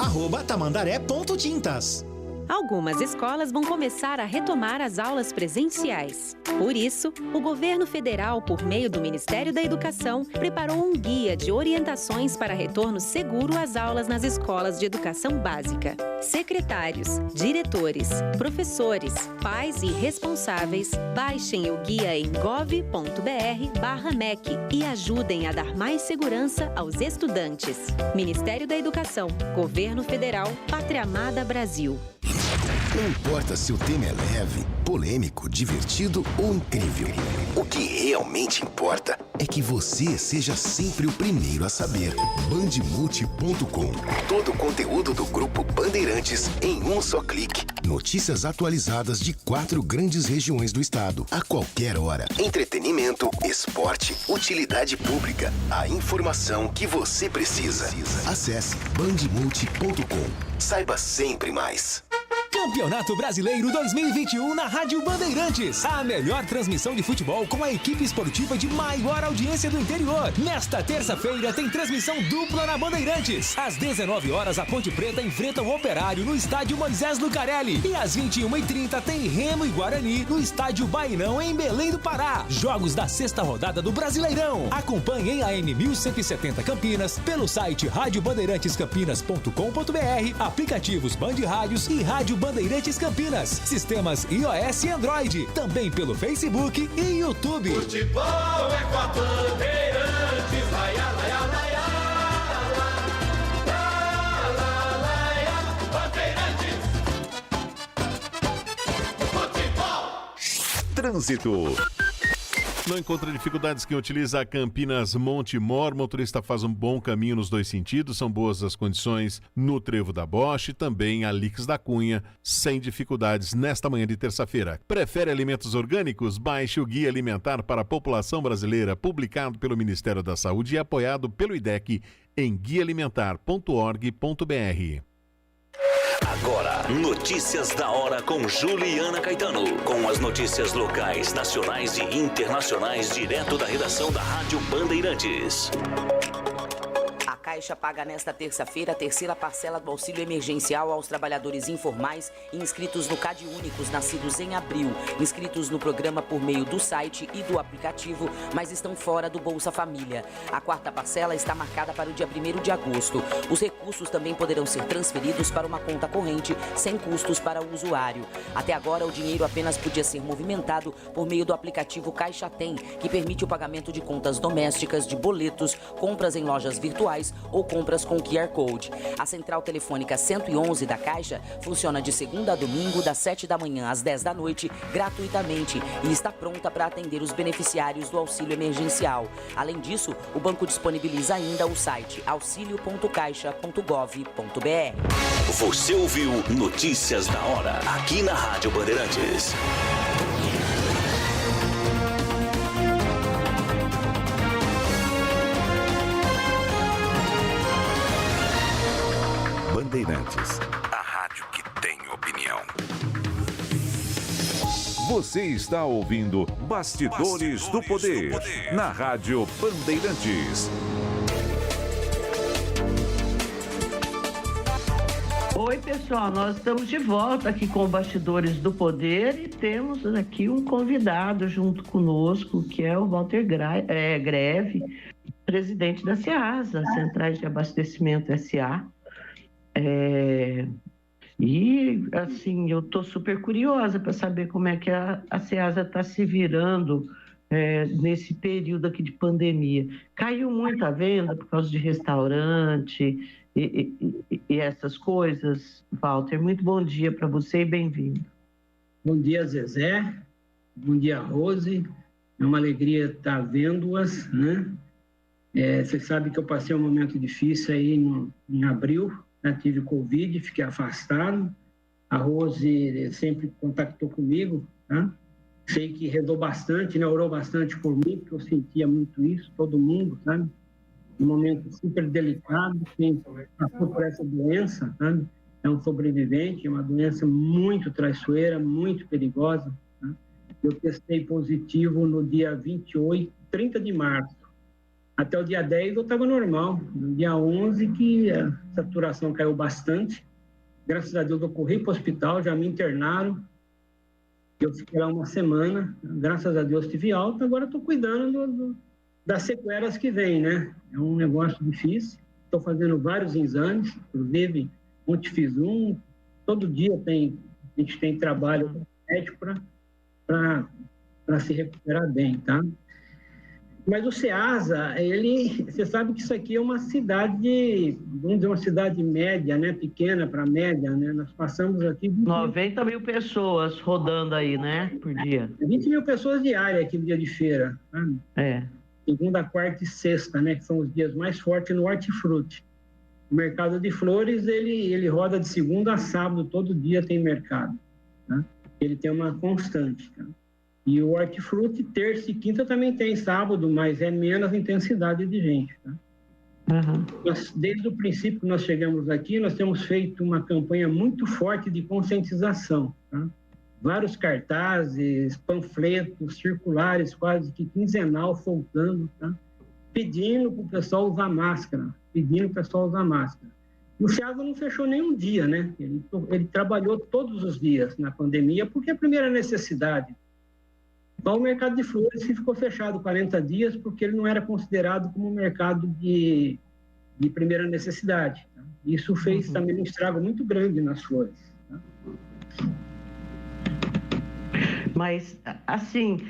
Speaker 11: @tamandaré.tintas.
Speaker 12: Algumas escolas vão começar a retomar as aulas presenciais. Por isso, o governo federal, por meio do Ministério da Educação, preparou um guia de orientações para retorno seguro às aulas nas escolas de educação básica. Secretários, diretores, professores, pais e responsáveis, baixem o guia em gov.br/MEC e ajudem a dar mais segurança aos estudantes. Ministério da Educação, Governo Federal, Pátria Amada Brasil.
Speaker 13: Não importa se o tema é leve, polêmico, divertido ou incrível. O que realmente importa é que você seja sempre o primeiro a saber. Bandmulti.com. Todo o conteúdo do Grupo Bandeirantes em um só clique. Notícias atualizadas de 4 grandes regiões do estado, a qualquer hora. Entretenimento, esporte, utilidade pública. A informação que você precisa. Acesse bandmulti.com. Saiba sempre mais.
Speaker 14: Campeonato Brasileiro 2021 na Rádio Bandeirantes. A melhor transmissão de futebol com a equipe esportiva de maior audiência do interior. Nesta terça-feira tem transmissão dupla na Bandeirantes. Às 19 horas, a Ponte Preta enfrenta o Operário no estádio Moisés Lucarelli. E às 21h30 tem Remo e Guarani no estádio Bainão, em Belém do Pará. Jogos da 6ª rodada do Brasileirão. Acompanhe em AM 1170 Campinas, pelo site radiobandeirantescampinas.com.br, aplicativos Band Rádios e Rádio Bandeirantes Campinas, sistemas iOS e Android, também pelo Facebook e YouTube.
Speaker 9: Futebol é com a Bandeirantes, laia, laia, laia, laia, laia, Bandeirantes. Futebol.
Speaker 1: Trânsito.
Speaker 15: Não encontra dificuldades quem utiliza a Campinas Montemor. Motorista faz um bom caminho nos 2 sentidos. São boas as condições no Trevo da Bosch e também a Lix da Cunha, sem dificuldades nesta manhã de terça-feira. Prefere alimentos orgânicos? Baixe o Guia Alimentar para a População Brasileira, publicado pelo Ministério da Saúde e apoiado pelo IDEC em guialimentar.org.br.
Speaker 6: Agora, notícias da hora com Juliana Caetano. Com as notícias locais, nacionais e internacionais, direto da redação da Rádio Bandeirantes.
Speaker 16: Caixa paga nesta terça-feira a terceira parcela do auxílio emergencial aos trabalhadores informais e inscritos no CAD Únicos, nascidos em abril, inscritos no programa por meio do site e do aplicativo, mas estão fora do Bolsa Família. A quarta parcela está marcada para o dia 1º de agosto. Os recursos também poderão ser transferidos para uma conta corrente, sem custos para o usuário. Até agora, o dinheiro apenas podia ser movimentado por meio do aplicativo Caixa Tem, que permite o pagamento de contas domésticas, de boletos, compras em lojas virtuais ou compras com QR Code. A central telefônica 111 da Caixa funciona de segunda a domingo, das 7 da manhã às 10 da noite, gratuitamente, e está pronta para atender os beneficiários do auxílio emergencial. Além disso, o banco disponibiliza ainda o site auxilio.caixa.gov.br.
Speaker 6: Você ouviu Notícias da Hora, aqui na Rádio Bandeirantes.
Speaker 1: Bandeirantes, a rádio que tem opinião. Você está ouvindo Bastidores do Poder, na Rádio Bandeirantes.
Speaker 8: Oi, pessoal, nós estamos de volta aqui com o Bastidores do Poder e temos aqui um convidado junto conosco, que é o Walter Greve, presidente da CEASA, Centrais de Abastecimento S.A. E, assim, eu estou super curiosa para saber como é que a CEASA está se virando nesse período aqui de pandemia. Caiu muito a venda por causa de restaurante e essas coisas. Walter, muito bom dia para você e bem-vindo.
Speaker 17: Bom dia, Zezé. Bom dia, Rose. É uma alegria estar vendo-as, né? Você sabe que eu passei um momento difícil aí em abril, né? Tive Covid, fiquei afastado. A Rose sempre contactou comigo, tá? Sei que rezou bastante, né? Orou bastante por mim, porque eu sentia muito isso, todo mundo, sabe? Um momento super delicado, quem passou por essa doença, sabe? É um sobrevivente, é uma doença muito traiçoeira, muito perigosa, tá? Eu testei positivo no dia 30 de março. Até o dia 10 eu estava normal. No dia 11 que a saturação caiu bastante. Graças a Deus eu corri para o hospital, já me internaram. Eu fiquei lá uma semana. Graças a Deus tive alta. Agora estou cuidando das sequelas que vêm, né? É um negócio difícil. Estou fazendo vários exames. Inclusive, ontem fiz um. Todo dia a gente tem trabalho médico para se recuperar bem, tá? Mas o CEASA, você sabe que isso aqui é uma cidade, vamos dizer, uma cidade média, né? Pequena para média, né? Nós passamos aqui...
Speaker 8: 90 mil pessoas rodando aí, né? Por dia.
Speaker 17: 20 mil pessoas diárias aqui no dia de feira. Né? Segunda, quarta e sexta, né? Que são os dias mais fortes no hortifruti. O mercado de flores, ele roda de segunda a sábado, todo dia tem mercado. Né? Ele tem uma constante, tá? E o hortifruti, terça e quinta também tem sábado, mas é menos intensidade de gente. Tá? Desde o princípio que nós chegamos aqui, nós temos feito uma campanha muito forte de conscientização. Tá? Vários cartazes, panfletos, circulares, quase que quinzenal, soltando, tá? Pedindo para o pessoal usar máscara. O CEASA não fechou nenhum dia, né? Ele trabalhou todos os dias na pandemia, porque é a primeira necessidade. Então, o mercado de flores ficou fechado 40 dias porque ele não era considerado como um mercado de primeira necessidade. Tá? Isso fez também um estrago muito grande nas flores. Tá?
Speaker 8: Mas, assim,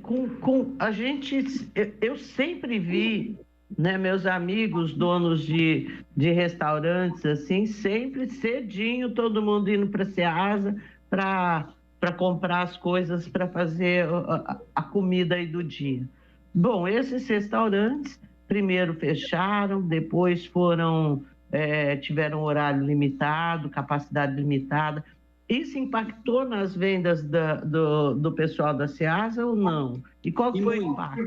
Speaker 8: com a gente... Eu sempre vi, né, meus amigos, donos de restaurantes, assim, sempre cedinho, todo mundo indo para a CEASA para comprar as coisas para fazer a comida aí do dia. Bom, esses restaurantes primeiro fecharam, depois tiveram horário limitado, capacidade limitada. Isso impactou nas vendas do pessoal da CEASA ou não? E qual foi o impacto?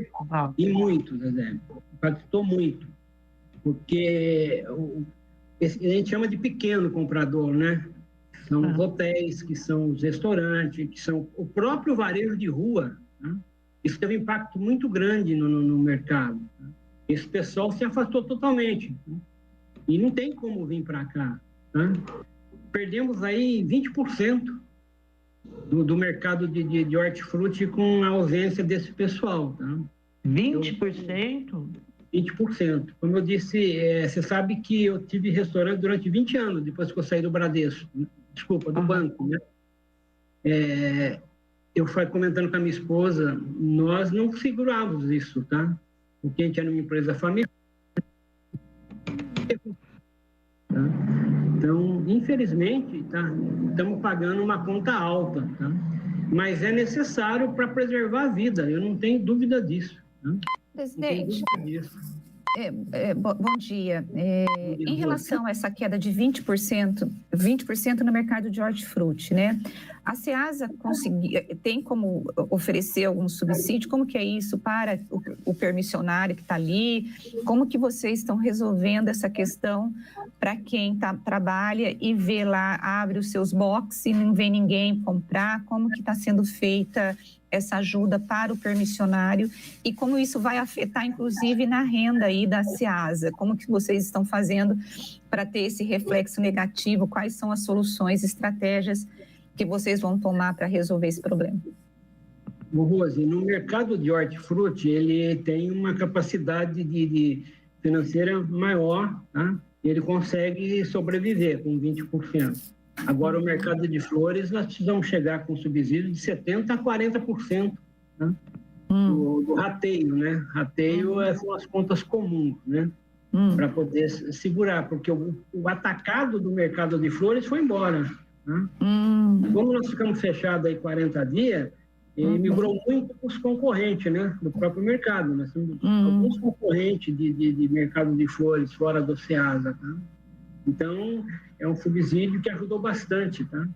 Speaker 17: E muito, Zezé. Impactou muito. Porque a gente chama de pequeno comprador, né? São os hotéis, que são os restaurantes, que são o próprio varejo de rua. Né? Isso teve um impacto muito grande no mercado. Né? Esse pessoal se afastou totalmente. E não tem como vir para cá. Tá? Perdemos aí 20% do mercado de hortifruti com a ausência desse pessoal. Tá?
Speaker 8: 20%?
Speaker 17: 20%. Como eu disse, você sabe que eu tive restaurante durante 20 anos, depois que eu saí do Bradesco. Desculpa, do banco, né? Eu fui comentando com a minha esposa, nós não segurávamos isso, tá? Porque a gente era uma empresa familiar. Tá? Então, infelizmente, tá? Estamos pagando uma conta alta, tá? Mas é necessário para preservar a vida, eu não tenho dúvida disso. Tá?
Speaker 7: Presidente, bom dia. Em relação a essa queda de 20% no mercado de hortifruti, né? A Ceasa tem como oferecer algum subsídio? Como que é isso para o permissionário que está ali? Como que vocês estão resolvendo essa questão para quem trabalha e vê lá, abre os seus boxes e não vê ninguém comprar? Como que está sendo feita essa ajuda para o permissionário e como isso vai afetar, inclusive, na renda aí da Ceasa? Como que vocês estão fazendo para ter esse reflexo negativo? Quais são as soluções, estratégias que vocês vão tomar para resolver esse problema?
Speaker 17: Rose, no mercado de hortifruti, ele tem uma capacidade de financeira maior, tá? Ele consegue sobreviver com 20%. Agora, o mercado de flores, nós precisamos chegar com subsídio de 70% a 40%, né? Do rateio, né? Rateio são as contas comuns, né? Para poder segurar, porque o atacado do mercado de flores foi embora. Né? Como nós ficamos fechados aí 40 dias, migrou muito para os concorrentes, né? Do próprio mercado. Nós temos alguns concorrentes de mercado de flores fora do Ceasa, tá? Então, é um subsídio que ajudou bastante, tá?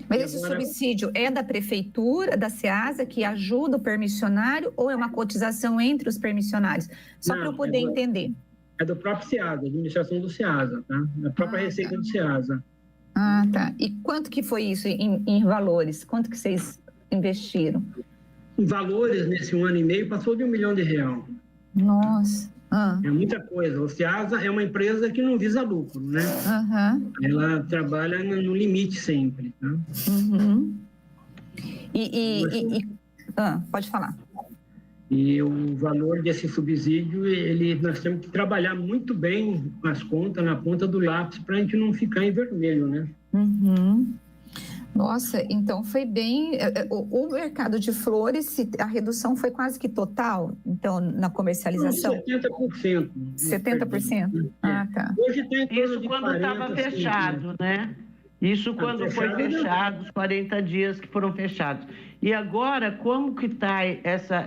Speaker 7: Mas esse subsídio é da prefeitura, da Ceasa, que ajuda o permissionário, ou é uma cotização entre os permissionários? Só para eu poder entender.
Speaker 17: É do próprio Ceasa, administração do Ceasa, tá? Da própria receita do Ceasa.
Speaker 7: Ah, tá. E quanto que foi isso em valores? Quanto que vocês investiram?
Speaker 17: Em valores, nesse 1 ano e meio, passou de R$1 milhão.
Speaker 7: Nossa.
Speaker 17: É muita coisa. O Ceasa é uma empresa que não visa lucro, né? Ela trabalha no limite sempre. Tá?
Speaker 7: Pode falar.
Speaker 17: E o valor desse subsídio, nós temos que trabalhar muito bem as contas na ponta do lápis para a gente não ficar em vermelho, né?
Speaker 7: Nossa, então foi bem... O mercado de flores, a redução foi quase que total, então, na comercialização?
Speaker 17: 70%.
Speaker 7: 70%? Ah, tá.
Speaker 17: Hoje tem
Speaker 8: isso quando estava fechado, né? Isso quando foi fechado, os 40 dias que foram fechados. E agora, como que está essa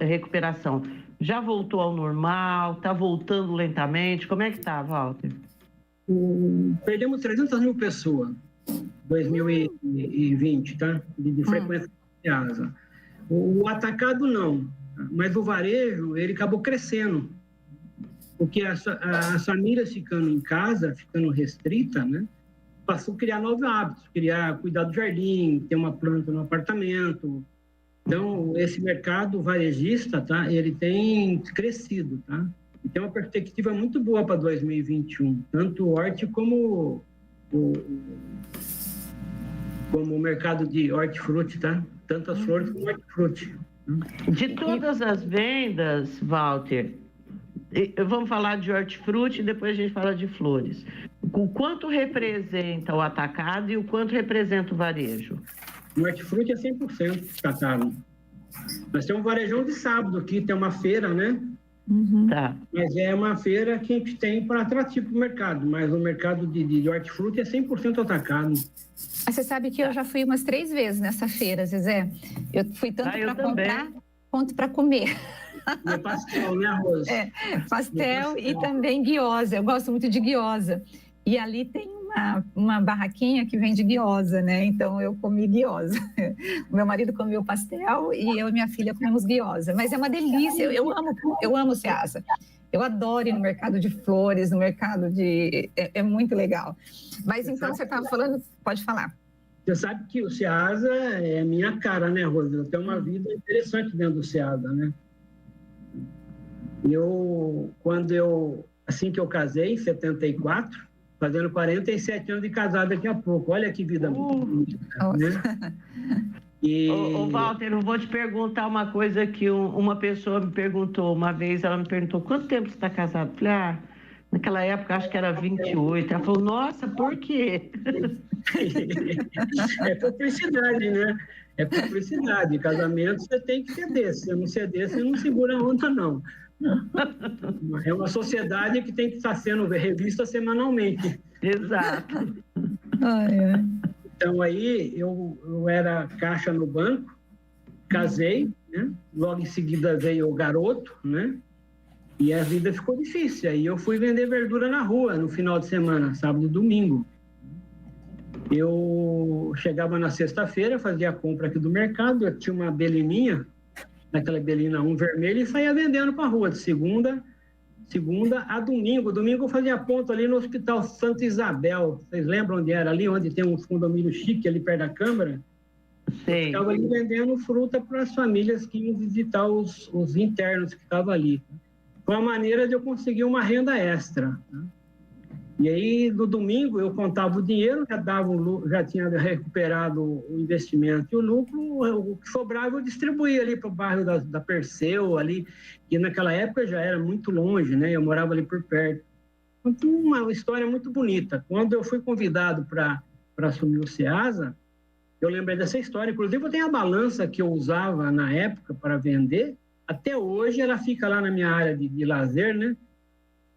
Speaker 8: recuperação? Já voltou ao normal? Está voltando lentamente? Como é que está, Walter?
Speaker 17: Perdemos 300 mil pessoas. 2020, tá? De frequência de Ceasa. O atacado não, mas o varejo, ele acabou crescendo. Porque as famílias ficando em casa, ficando restrita, né? Passou a criar novos hábitos, cuidar do jardim, ter uma planta no apartamento. Então, esse mercado varejista, tá? Ele tem crescido, tá? E tem uma perspectiva muito boa para 2021, tanto o horti como o mercado de hortifruti, tá? Tanto as flores como o hortifruti.
Speaker 8: De todas as vendas, Walter, vamos falar de hortifruti e depois a gente fala de flores. O quanto representa o atacado e o quanto representa o varejo?
Speaker 17: O hortifruti é 100% atacado. Nós temos um varejão de sábado aqui, tem uma feira, né?
Speaker 8: Tá.
Speaker 17: Mas é uma feira que a gente tem para atrativo para o mercado, mas o mercado de hortifruti é 100% atacado.
Speaker 7: Você sabe que eu já fui umas 3 vezes nessa feira, Zezé. Eu fui tanto para comprar quanto para comer.
Speaker 17: E pastel, né, Rosa?
Speaker 7: Pastel e também guiosa. Eu gosto muito de guiosa. E ali tem uma barraquinha que vende guiosa, né? Então eu comi guiosa. O meu marido comeu pastel e eu e minha filha comemos guiosa. Mas é uma delícia. Eu amo Ceasa. Eu adoro ir no mercado de flores, no mercado de... É muito legal. Mas então você estava falando... Pode falar.
Speaker 17: Você sabe que o Ceasa é a minha cara, né, Rosa? Eu tenho uma vida interessante dentro do Ceasa, né? Assim que eu casei, em 74, fazendo 47 anos de casado daqui a pouco. Olha que vida bonita, né?
Speaker 8: Ô, Walter, eu vou te perguntar uma coisa que uma pessoa me perguntou uma vez. Ela me perguntou, quanto tempo você está casado? Eu falei, naquela época acho que era 28. Ela falou, nossa, por quê?
Speaker 17: É publicidade, né? É publicidade. Casamento você tem que ceder. Se você não ceder, você não segura a onda, não. É uma sociedade que tem que estar sendo revista semanalmente.
Speaker 8: Exato.
Speaker 17: Então, aí, eu era caixa no banco, casei, né? Logo em seguida veio o garoto, né? E a vida ficou difícil. Aí eu fui vender verdura na rua no final de semana, sábado e domingo. Eu chegava na sexta-feira, fazia a compra aqui do mercado, eu tinha uma belininha, daquela belina 1 vermelha, e saía vendendo para a rua, de segunda a domingo. Domingo eu fazia ponto ali no Hospital Santa Isabel. Vocês lembram onde era? Ali onde tem um condomínio chique, ali perto da Câmara?
Speaker 8: Sei.
Speaker 17: Estava ali vendendo fruta para as famílias que iam visitar os internos que estavam ali. Foi uma maneira de eu conseguir uma renda extra. E aí, no domingo, eu contava o dinheiro, já tinha recuperado o investimento e o lucro, o que sobrava eu distribuía ali para o bairro da Perseu, ali, que naquela época já era muito longe, né? Eu morava ali por perto. Então, uma história muito bonita. Quando eu fui convidado para assumir o SEASA, eu lembrei dessa história. Inclusive, eu tenho a balança que eu usava na época para vender. Até hoje, ela fica lá na minha área de lazer, né?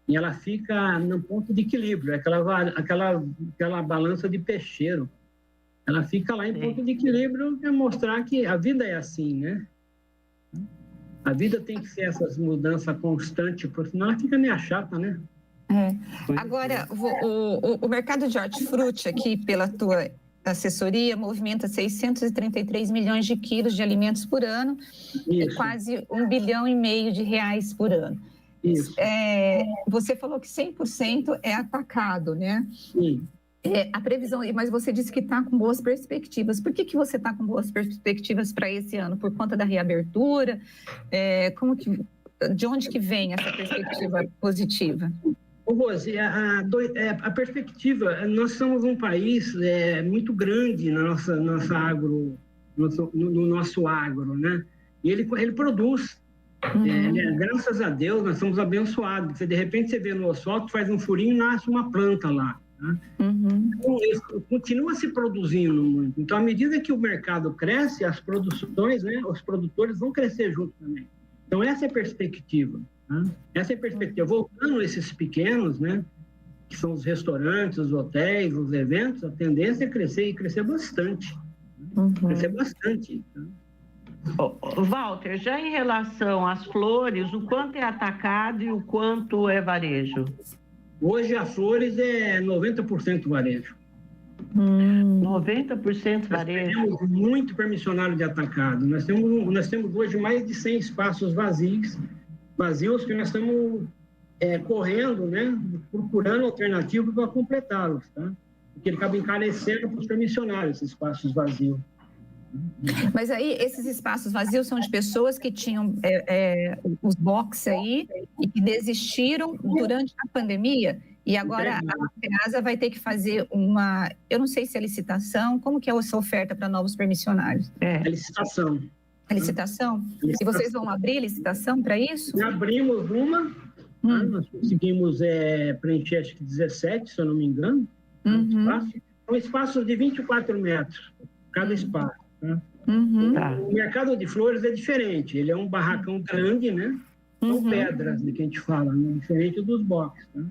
Speaker 17: E ela fica no ponto de equilíbrio, aquela balança de peixeiro. Ela fica lá em ponto de equilíbrio para mostrar que a vida é assim, né? A vida tem que ser essas mudanças constantes, porque senão ela fica meio chata, né?
Speaker 7: Agora, o mercado de hortifruti aqui, pela tua assessoria, movimenta 633 milhões de quilos de alimentos por ano e quase R$1,5 bilhão de reais por ano.
Speaker 17: Isso.
Speaker 7: Você falou que 100% é atacado, né?
Speaker 17: Sim.
Speaker 7: A previsão, mas você disse que está com boas perspectivas. Por que você está com boas perspectivas para esse ano? Por conta da reabertura? De onde que vem essa perspectiva positiva?
Speaker 17: Rose, a perspectiva, nós somos um país muito grande no nosso agro, né? E ele produz. Graças a Deus, nós somos abençoados. De repente, você vê no asfalto, faz um furinho e nasce uma planta lá. Né? Então, continua se produzindo muito. Então, à medida que o mercado cresce, as produções, né, os produtores vão crescer junto também. Então, essa é a perspectiva. Né? Essa é a perspectiva. Voltando a esses pequenos, né, que são os restaurantes, os hotéis, os eventos, a tendência é crescer e crescer bastante. Crescer bastante. Né?
Speaker 8: Walter, já em relação às flores, o quanto é atacado e o quanto é varejo?
Speaker 17: Hoje as flores é 90% varejo.
Speaker 8: 90% varejo?
Speaker 17: Nós temos muito permissionário de atacado. Nós temos hoje mais de 100 espaços vazios que nós estamos correndo, né, procurando alternativas para completá-los, tá? Porque ele acaba encarecendo para os permissionários, esses espaços vazios.
Speaker 7: Mas aí, esses espaços vazios são de pessoas que tinham os boxes aí e que desistiram durante a pandemia e agora a SEASA vai ter que fazer eu não sei se é licitação, como que é essa oferta para novos permissionários?
Speaker 17: É licitação.
Speaker 7: É licitação? E vocês vão abrir licitação para isso?
Speaker 17: Abrimos uma, nós conseguimos preencher acho que 17, se eu não me engano, são espaços de 24 metros, cada espaço. Né? O mercado de flores é diferente, ele é um barracão grande, né? São pedras, que a gente fala, né? Diferente dos boxes. Né?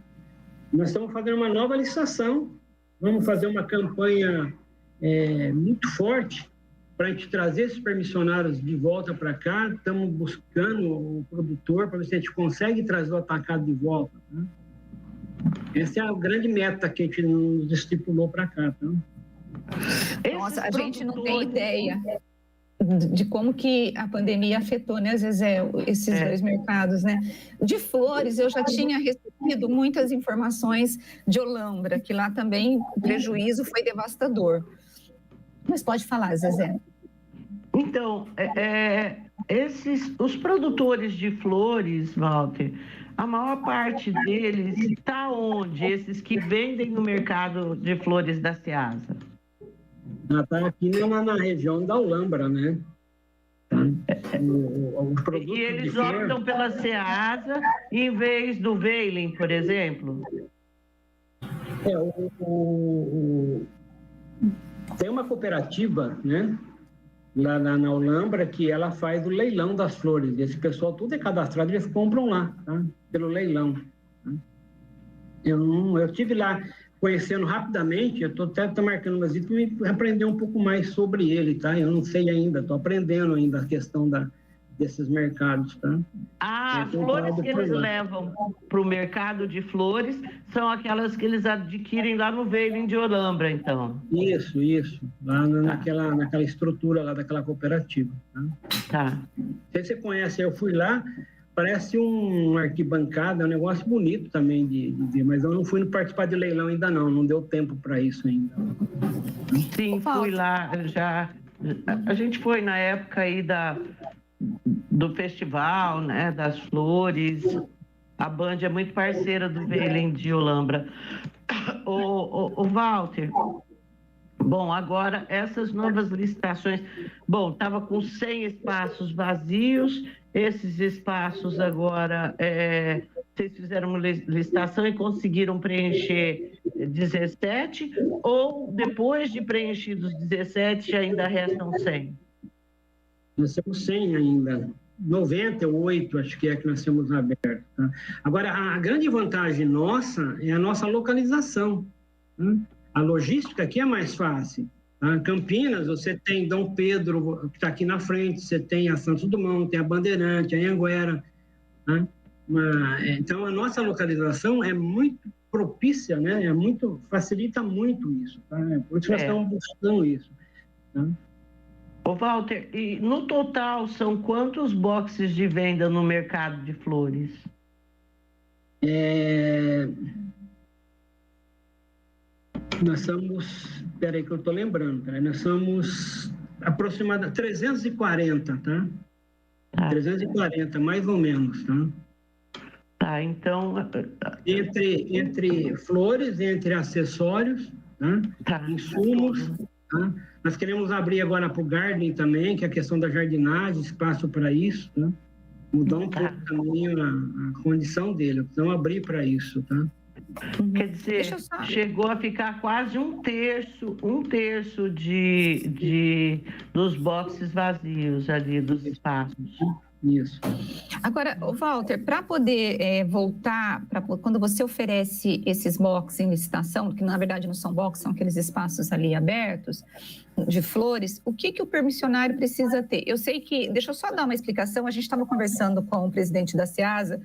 Speaker 17: Nós estamos fazendo uma nova licitação, vamos fazer uma campanha muito forte para a gente trazer esses permissionários de volta para cá. Estamos buscando o produtor para ver se a gente consegue trazer o atacado de volta. Né? Essa é a grande meta que a gente nos estipulou para cá. Tá?
Speaker 7: Nossa, a gente não tem ideia de como que a pandemia afetou, né, Zezé, esses dois mercados, né? De flores, eu já tinha recebido muitas informações de Olambra, que lá também o prejuízo foi devastador. Mas pode falar, Zezé.
Speaker 8: Então, os produtores de flores, Walter, a maior parte deles está onde? Esses que vendem no mercado de flores da Ceasa?
Speaker 17: Está aqui na região da Ulambra, né?
Speaker 8: E eles optam pela Ceasa em vez do Veilen, por exemplo?
Speaker 17: Tem uma cooperativa, né? Lá na Ulambra, que ela faz o leilão das flores. Esse pessoal tudo é cadastrado, eles compram lá, tá? Pelo leilão. Tá? Eu estive lá conhecendo rapidamente, eu estou até marcando umas visitas para aprender um pouco mais sobre ele, tá? Eu não sei ainda, estou aprendendo ainda a questão desses mercados, tá?
Speaker 8: As flores que eles levam para o mercado de flores são aquelas que eles adquirem lá no Veilen de Ulambra, então?
Speaker 17: Isso. Lá naquela estrutura lá daquela cooperativa.
Speaker 8: Tá?
Speaker 17: Não sei se você conhece, eu fui lá, parece uma arquibancada, é um negócio bonito também de ver, mas eu não fui participar de leilão ainda não deu tempo para isso ainda.
Speaker 8: Sim, fui lá já. A gente foi na época aí do festival, né, das flores. A Band é muito parceira do Veilen de Ulambra. O Walter, bom, agora essas novas licitações, bom, estava com 100 espaços vazios, esses espaços agora, vocês fizeram uma licitação e conseguiram preencher 17, ou depois de preenchidos 17 ainda restam 100?
Speaker 17: Nós temos 100 ainda, 98 acho que nós temos aberto. Tá? Agora, a grande vantagem nossa é a nossa localização. Tá? A logística aqui é mais fácil. Tá? Campinas, você tem Dom Pedro, que está aqui na frente, você tem a Santos Dumont, tem a Bandeirante, a Anhanguera. Tá? Então, a nossa localização é muito propícia, né? Facilita muito isso. Tá? Por isso nós estamos buscando isso. Tá?
Speaker 8: Ô Walter, e no total são quantos boxes de venda no mercado de flores?
Speaker 17: Nós somos, peraí que eu estou lembrando, nós somos aproximadamente 340, tá? 340, mais ou menos, tá?
Speaker 8: Tá, então...
Speaker 17: Entre flores, entre acessórios, tá? Insumos, tá? Nós queremos abrir agora para o garden também, que é a questão da jardinagem, espaço para isso, tá? Mudar um pouco também a condição dele, então abrir para isso, tá?
Speaker 8: Quer dizer, chegou a ficar quase um terço dos boxes vazios ali, dos espaços.
Speaker 17: Isso.
Speaker 7: Agora, Walter, para poder voltar, quando você oferece esses boxes em licitação, que na verdade não são boxes, são aqueles espaços ali abertos, de flores, o que o permissionário precisa ter? Eu sei que, deixa eu só dar uma explicação, a gente estava conversando com o presidente da Ceasa,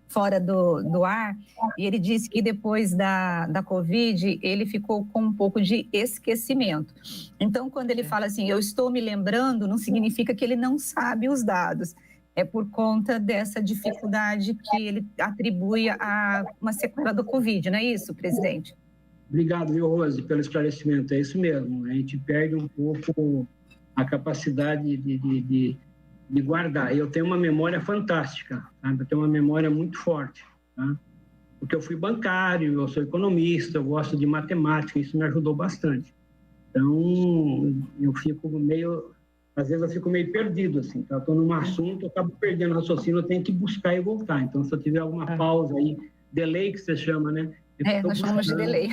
Speaker 7: fora do ar, e ele disse que depois da Covid, ele ficou com um pouco de esquecimento. Então, quando ele fala assim, eu estou me lembrando, não significa que ele não sabe os dados. É por conta dessa dificuldade que ele atribui a uma sequela do Covid, não é isso, presidente?
Speaker 17: Obrigado, viu, Rose, pelo esclarecimento. É isso mesmo. A gente perde um pouco a capacidade de guardar. Eu tenho uma memória fantástica, tá? Eu tenho uma memória muito forte, tá? Porque eu fui bancário, eu sou economista, eu gosto de matemática, isso me ajudou bastante. Então, eu fico meio... Às vezes eu fico meio perdido, assim, tá? Eu estou num assunto, eu acabo perdendo o raciocínio, eu tenho que buscar e voltar. Então, se eu tiver alguma pausa aí, delay que você chama, né?
Speaker 7: Nós chamamos de delay.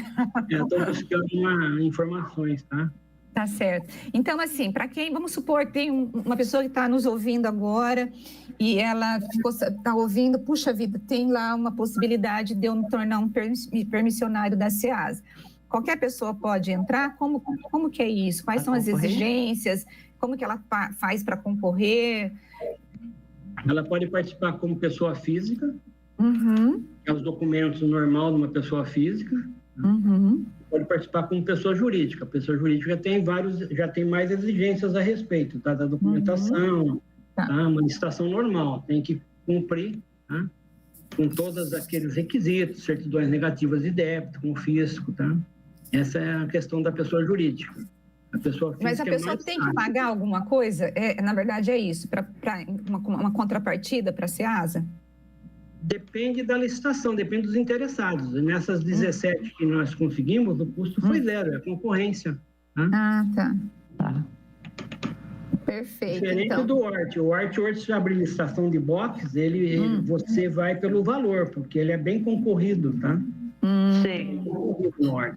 Speaker 17: Estou buscando informações, tá?
Speaker 7: Tá certo. Então, assim, para quem, vamos supor, tem uma pessoa que está nos ouvindo agora e ela está ouvindo, puxa vida, tem lá uma possibilidade de eu me tornar um permissionário da Ceasa. Qualquer pessoa pode entrar? Como que é isso? Quais são as exigências? Como que ela faz para concorrer?
Speaker 17: Ela pode participar como pessoa física, é os documentos normal de uma pessoa física. Pode participar como pessoa jurídica. A pessoa jurídica já tem mais exigências a respeito, tá? Da documentação, tá? Uma licitação normal, tem que cumprir, tá? Com todos aqueles requisitos, certidões negativas de débito, com o fisco, tá? Essa é a questão da pessoa jurídica.
Speaker 7: Mas a pessoa tem que pagar alguma coisa? Na verdade, é isso, para uma contrapartida para a SEASA?
Speaker 17: Depende da licitação, depende dos interessados. Nessas 17 que nós conseguimos, o custo foi zero, é concorrência. Né?
Speaker 7: Ah, tá. Perfeito.
Speaker 17: Diferente
Speaker 7: então.
Speaker 17: do HORT. O HORT, hoje, se abrir licitação de box, você vai pelo valor, porque ele é bem concorrido, tá?
Speaker 8: Sim.
Speaker 17: No HORT.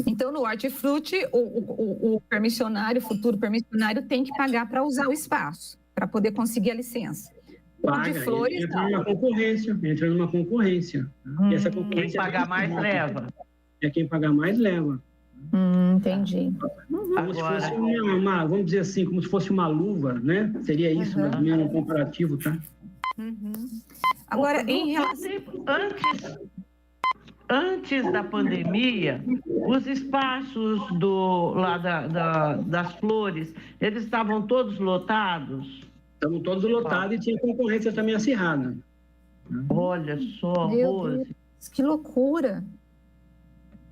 Speaker 7: Então, no hortifruti, o permissionário, o futuro permissionário, tem que pagar para usar o espaço, para poder conseguir a licença.
Speaker 17: Paga,
Speaker 7: de flores,
Speaker 17: entra numa concorrência. E essa concorrência
Speaker 8: quem pagar mais leva.
Speaker 17: É quem pagar mais leva.
Speaker 7: Entendi.
Speaker 17: Como se fosse vamos dizer assim, como se fosse uma luva, né? Seria isso, mais ou menos, um comparativo, tá?
Speaker 7: Agora, em relação...
Speaker 8: Antes da pandemia, os espaços das flores, eles estavam todos lotados?
Speaker 17: Estavam todos lotados e tinha concorrência também acirrada.
Speaker 8: Olha só,
Speaker 7: Meu
Speaker 8: Rose.
Speaker 7: Deus, que loucura!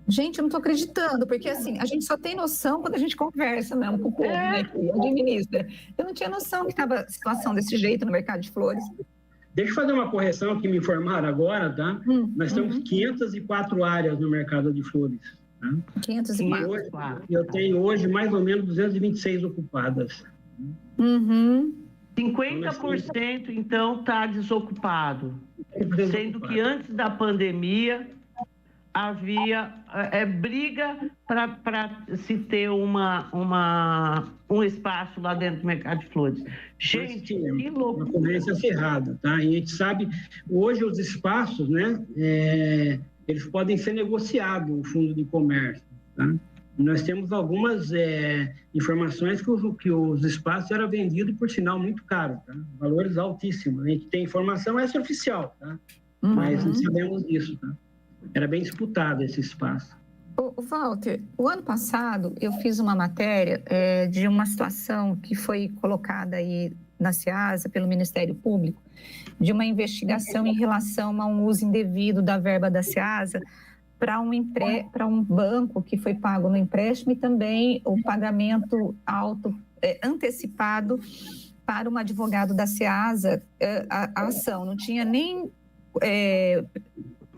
Speaker 7: Gente, eu não estou acreditando, porque assim, a gente só tem noção quando a gente conversa mesmo com o povo, né, que administra. Eu não tinha noção que estava a situação desse jeito no mercado de flores.
Speaker 17: Deixa eu fazer uma correção que me informaram agora, tá? Nós temos 504 áreas no mercado de flores. Tá?
Speaker 7: 504.
Speaker 17: E eu tenho hoje mais ou menos 226 ocupadas.
Speaker 8: 50% então está desocupado, sendo que antes da pandemia havia briga para se ter um espaço lá dentro do mercado de flores. Gente, que loucura!
Speaker 17: Uma concorrência acirrada, tá? E a gente sabe, hoje os espaços, né, eles podem ser negociados, o fundo de comércio, tá? Nós temos algumas informações que os espaços eram vendidos por sinal muito caro, tá? Valores altíssimos. A gente tem informação extraoficial, tá? Mas não sabemos disso, tá? Era bem disputado esse espaço.
Speaker 7: Walter, o ano passado eu fiz uma matéria de uma situação que foi colocada aí na SEASA pelo Ministério Público, de uma investigação em relação a um uso indevido da verba da SEASA para um banco que foi pago no empréstimo e também o pagamento antecipado para um advogado da SEASA. A ação não tinha nem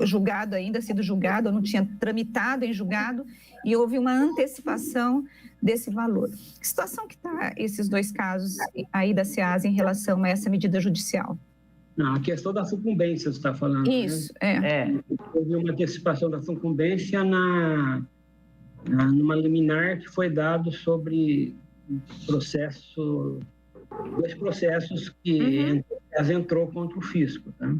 Speaker 7: julgado ainda, sido julgado, não tinha tramitado em julgado e houve uma antecipação desse valor. Que situação que está esses dois casos aí da SEASA em relação a essa medida judicial?
Speaker 17: Não, a questão da sucumbência, você está falando.
Speaker 7: Isso,
Speaker 17: né? Houve uma antecipação da sucumbência numa liminar que foi dado sobre dois processos que entrou contra o fisco. Tá?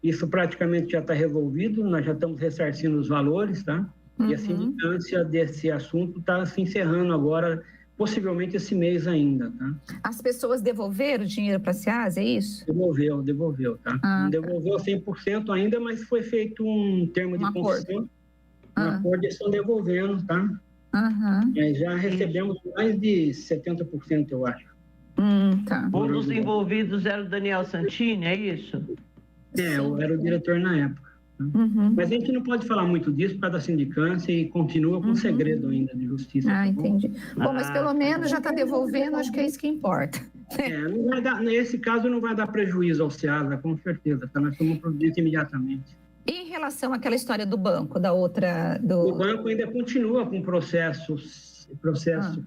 Speaker 17: Isso praticamente já está resolvido, nós já estamos ressarcindo os valores, tá? E a sindicância desse assunto está se encerrando agora, possivelmente esse mês ainda, tá?
Speaker 7: As pessoas devolveram o dinheiro para a SEASA, é isso?
Speaker 17: Devolveu, tá? Não devolveu 100% ainda, mas foi feito um termo de concessão, um acordo, eles estão devolvendo, tá? Já recebemos mais de 70%, eu acho.
Speaker 7: Tá.
Speaker 8: Um dos envolvidos era o Daniel Santini, é isso?
Speaker 17: Eu era o diretor na época. Mas a gente não pode falar muito disso por causa da sindicância e continua com segredo ainda de justiça.
Speaker 7: Entendi. Bom, mas pelo menos já está devolvendo, acho que é isso que importa.
Speaker 17: Não vai dar, nesse caso não vai dar prejuízo ao SEASA, com certeza, tá? Nós estamos providenciando imediatamente.
Speaker 7: E em relação àquela história do banco, da outra...
Speaker 17: O banco ainda continua com processo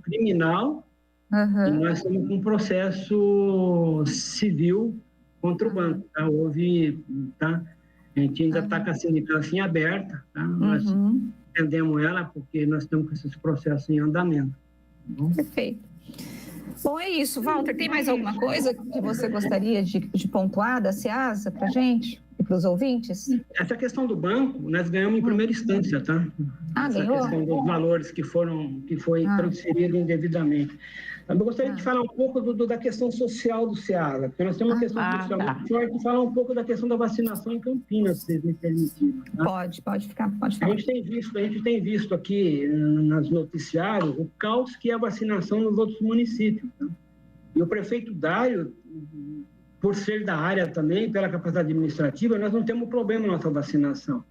Speaker 17: criminal e nós estamos com processo civil contra o banco, tá? A gente ainda está com a sindicância em aberta, tá? Nós entendemos ela porque nós estamos com esses processos em andamento. Tá?
Speaker 7: Perfeito. Bom, é isso. Walter, tem mais alguma coisa que você gostaria de pontuar da SEASA para a gente e para os ouvintes?
Speaker 17: Essa questão do banco, nós ganhamos em primeira instância, tá? Essa
Speaker 7: ganhou?
Speaker 17: Questão dos valores que foi transferido indevidamente. Eu gostaria de falar um pouco da questão social do SEASA, porque nós temos uma questão social muito forte, e falar um pouco da questão da vacinação em Campinas, se vocês me permitirem. Tá?
Speaker 7: Pode ficar.
Speaker 17: A gente tem visto aqui nos noticiários o caos que é a vacinação nos outros municípios. Tá? E o prefeito Dário, por ser da área também, pela capacidade administrativa, nós não temos problema na nossa vacinação.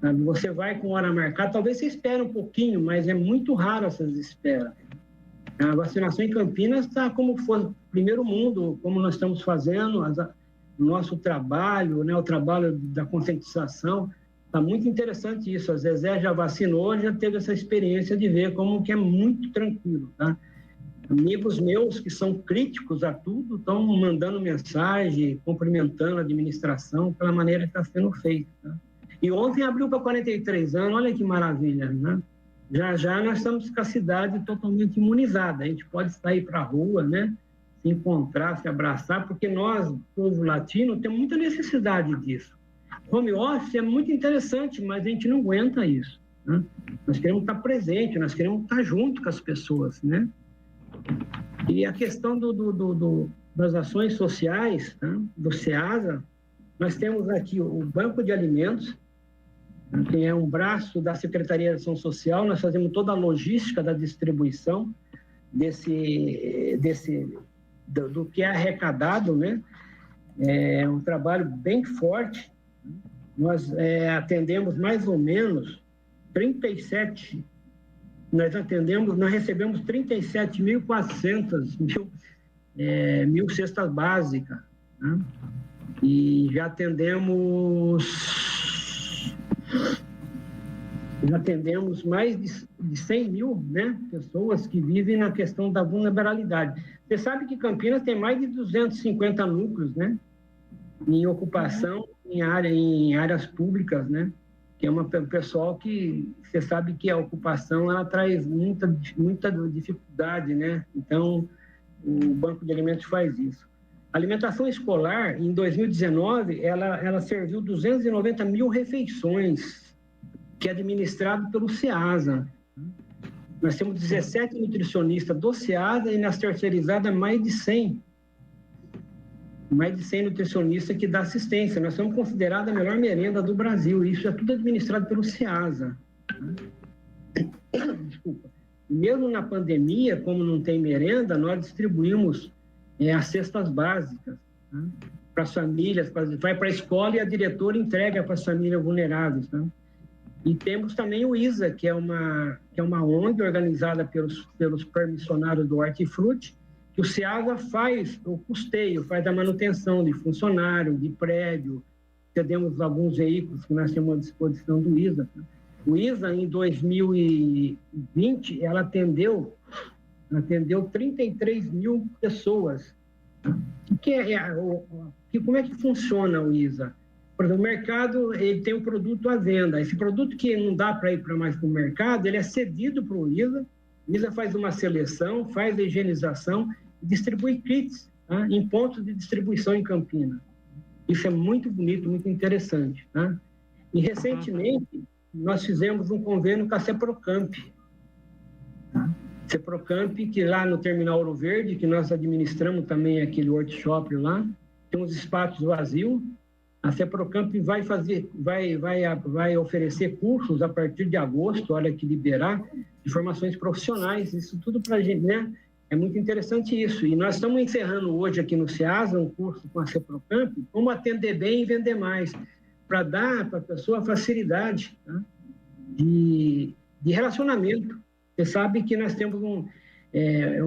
Speaker 17: Sabe? Você vai com hora marcada, talvez você espere um pouquinho, mas é muito raro essas esperas. A vacinação em Campinas está como for primeiro mundo, como nós estamos fazendo, o nosso trabalho, né, o trabalho da conscientização, está muito interessante isso. A Zezé já vacinou, já teve essa experiência de ver como que é muito tranquilo, tá? Amigos meus que são críticos a tudo estão mandando mensagem, cumprimentando a administração pela maneira que está sendo feita, tá? E ontem abriu para 43 anos, olha que maravilha, né? Já nós estamos com a cidade totalmente imunizada, a gente pode sair para a rua, né? Se encontrar, se abraçar, porque nós, povo latino, temos muita necessidade disso. Home office é muito interessante, mas a gente não aguenta isso, né? Nós queremos estar presente, nós queremos estar junto com as pessoas, né? E a questão das ações sociais, né, do SEASA, nós temos aqui o Banco de Alimentos, que é um braço da Secretaria de Ação Social. Nós fazemos toda a logística da distribuição do que é arrecadado, né? É um trabalho bem forte. Nós atendemos mais ou menos 37, nós recebemos 37.400 mil cestas básicas, né? E já atendemos mais de 100 mil, né, pessoas que vivem na questão da vulnerabilidade. Você sabe que Campinas tem mais de 250 núcleos, né, em ocupação em áreas públicas, né, que é um pessoal que você sabe que a ocupação ela traz muita dificuldade, né? Então o Banco de Alimentos faz isso. A alimentação escolar, em 2019, ela serviu 290 mil refeições, que é administrado pelo SEASA. Nós temos 17 nutricionistas do SEASA e nas terceirizadas mais de 100 nutricionistas que dão assistência. Nós somos considerados a melhor merenda do Brasil. Isso é tudo administrado pelo SEASA. Desculpa. Mesmo na pandemia, como não tem merenda, nós distribuímos as cestas básicas, né, para as famílias, vai para a escola e a diretora entrega para as famílias vulneráveis, né? E temos também o ISA, que é uma ONG organizada pelos permissionários do Hortifruti, que o SEASA faz o custeio, faz a manutenção de funcionário, de prédio. Cedemos alguns veículos que nós temos à disposição do ISA. O ISA, em 2020, ela atendeu 33 mil pessoas. Como é que funciona o ISA? Por exemplo, o mercado ele tem um produto à venda. Esse produto que não dá para ir mais para o mercado, ele é cedido para o ISA. O ISA faz uma seleção, faz a higienização e distribui kits, tá, em pontos de distribuição em Campinas. Isso é muito bonito, muito interessante, tá? E recentemente nós fizemos um convênio com a Ceprocamp. Tá? Ceprocamp, que lá no Terminal Ouro Verde, que nós administramos também aquele workshop lá, tem uns espaços vazios. A Ceprocamp vai oferecer cursos a partir de agosto, hora que liberar, de formações profissionais. Isso tudo para a gente, né? É muito interessante isso. E nós estamos encerrando hoje aqui no SEASA um curso com a Ceprocamp, como atender bem e vender mais, para dar para a pessoa facilidade, tá, de relacionamento. Você sabe que nós temos o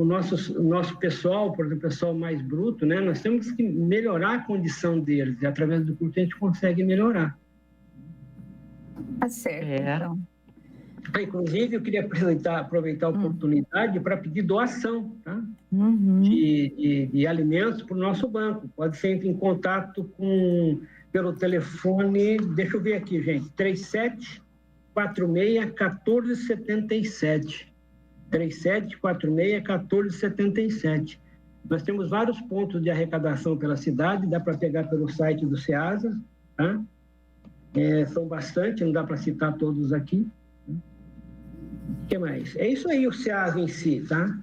Speaker 17: nosso pessoal, por exemplo, o pessoal mais bruto, né? Nós temos que melhorar a condição deles, e através do curso a gente consegue melhorar.
Speaker 7: Tá certo, então.
Speaker 17: Inclusive, eu queria aproveitar a oportunidade para pedir doação, tá? De alimentos para o nosso banco. Pode ser em contato pelo telefone, deixa eu ver aqui, gente, 3746-1477. 3746-1477. Nós temos vários pontos de arrecadação pela cidade, dá para pegar pelo site do SEASA, tá? São bastante, não dá para citar todos aqui. O que mais? É isso aí, o SEASA em si, tá?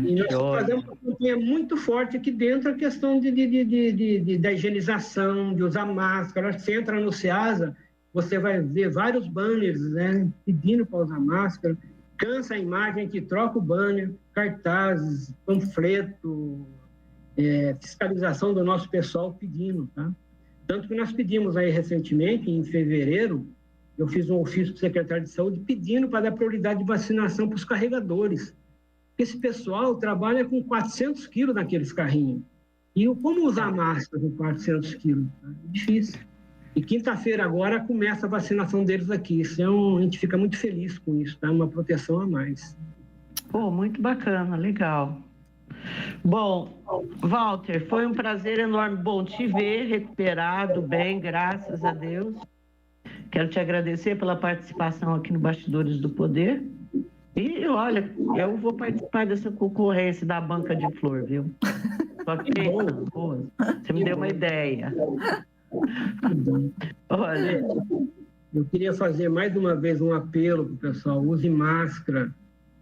Speaker 17: E nós fazemos uma campanha muito forte aqui dentro, a questão da higienização, de usar máscara. Você entra no SEASA, você vai ver vários banners, né, pedindo para usar máscara. Cansa a imagem que troca o banner, cartazes, panfleto, fiscalização do nosso pessoal pedindo, tá? Tanto que nós pedimos aí recentemente, em fevereiro, eu fiz um ofício para o secretário de saúde pedindo para dar prioridade de vacinação para os carregadores. Esse pessoal trabalha com 400 quilos naqueles carrinhos. E como usar máscara com 400 quilos? É difícil. E quinta-feira agora começa a vacinação deles aqui. A gente fica muito feliz com isso, tá? Uma proteção a mais.
Speaker 8: Pô, muito bacana, legal. Bom, Walter, foi um prazer enorme. Bom te ver, recuperado bem, graças a Deus. Quero te agradecer pela participação aqui no Bastidores do Poder. E, olha, eu vou participar dessa concorrência da banca de flor, viu? Só que, você me deu uma ideia.
Speaker 17: Olha, eu queria fazer mais uma vez um apelo para o pessoal. Use máscara,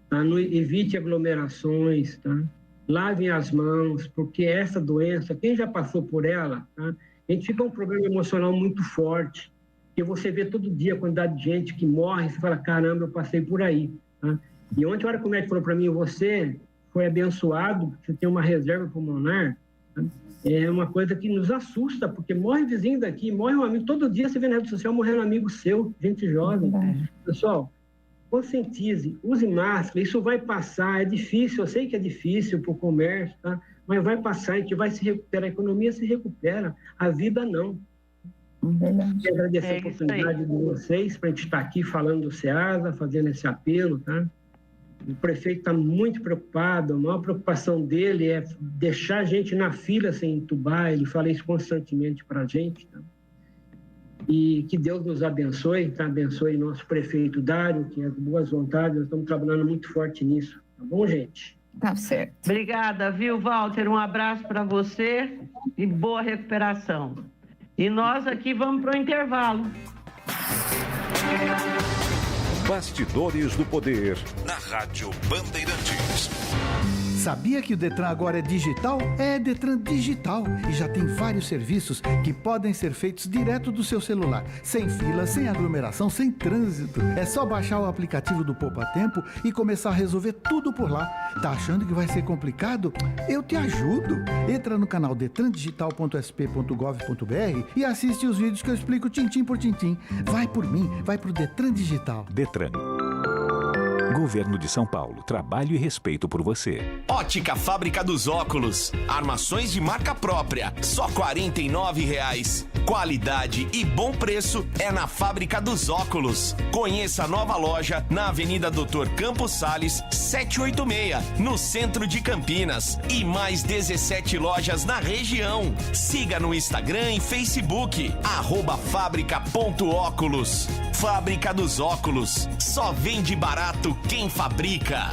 Speaker 17: tá? Não evite aglomerações, tá? Lavem as mãos, porque essa doença, quem já passou por ela, tá? A gente fica com um problema emocional muito forte. Porque você vê todo dia a quantidade de gente que morre, você fala, caramba, eu passei por aí. Tá? E ontem, a hora que o médico falou para mim, você foi abençoado, você tem uma reserva pulmonar, tá? É uma coisa que nos assusta, porque morre vizinho daqui, morre um amigo, todo dia você vê na rede social morrendo um amigo seu, gente jovem. Pessoal, conscientize, use máscara, isso vai passar, é difícil, eu sei que é difícil para o comércio, tá? Mas vai passar, a gente vai se recuperar, a economia se recupera, a vida não. Quero agradecer a oportunidade de vocês para a gente estar aqui falando do SEASA, fazendo esse apelo, tá? O prefeito está muito preocupado, a maior preocupação dele é deixar a gente na fila sem entubar, ele fala isso constantemente para a gente, tá? E que Deus nos abençoe, tá? Abençoe nosso prefeito Dário, que é de boas vontades, nós estamos trabalhando muito forte nisso, tá bom, gente?
Speaker 7: Tá certo.
Speaker 8: Obrigada, viu, Walter? Um abraço para você e boa recuperação. E nós aqui vamos para o intervalo.
Speaker 1: Bastidores do Poder, na Rádio Bandeirantes.
Speaker 18: Sabia que o Detran agora é digital? É Detran Digital e já tem vários serviços que podem ser feitos direto do seu celular, sem fila, sem aglomeração, sem trânsito. É só baixar o aplicativo do Poupa Tempo e começar a resolver tudo por lá. Tá achando que vai ser complicado? Eu te ajudo. Entra no canal detrandigital.sp.gov.br e assiste os vídeos que eu explico tintim por tintim. Vai por mim, vai pro Detran Digital.
Speaker 10: Detran. Governo de São Paulo. Trabalho e respeito por você.
Speaker 19: Ótica Fábrica dos Óculos. Armações de marca própria. Só R$ 49,00. Qualidade e bom preço é na Fábrica dos Óculos. Conheça a nova loja na Avenida Doutor Campos Sales, 786, no centro de Campinas. E mais 17 lojas na região. Siga no Instagram e Facebook, @fábrica.óculos. Fábrica dos Óculos. Só vende barato quem fabrica.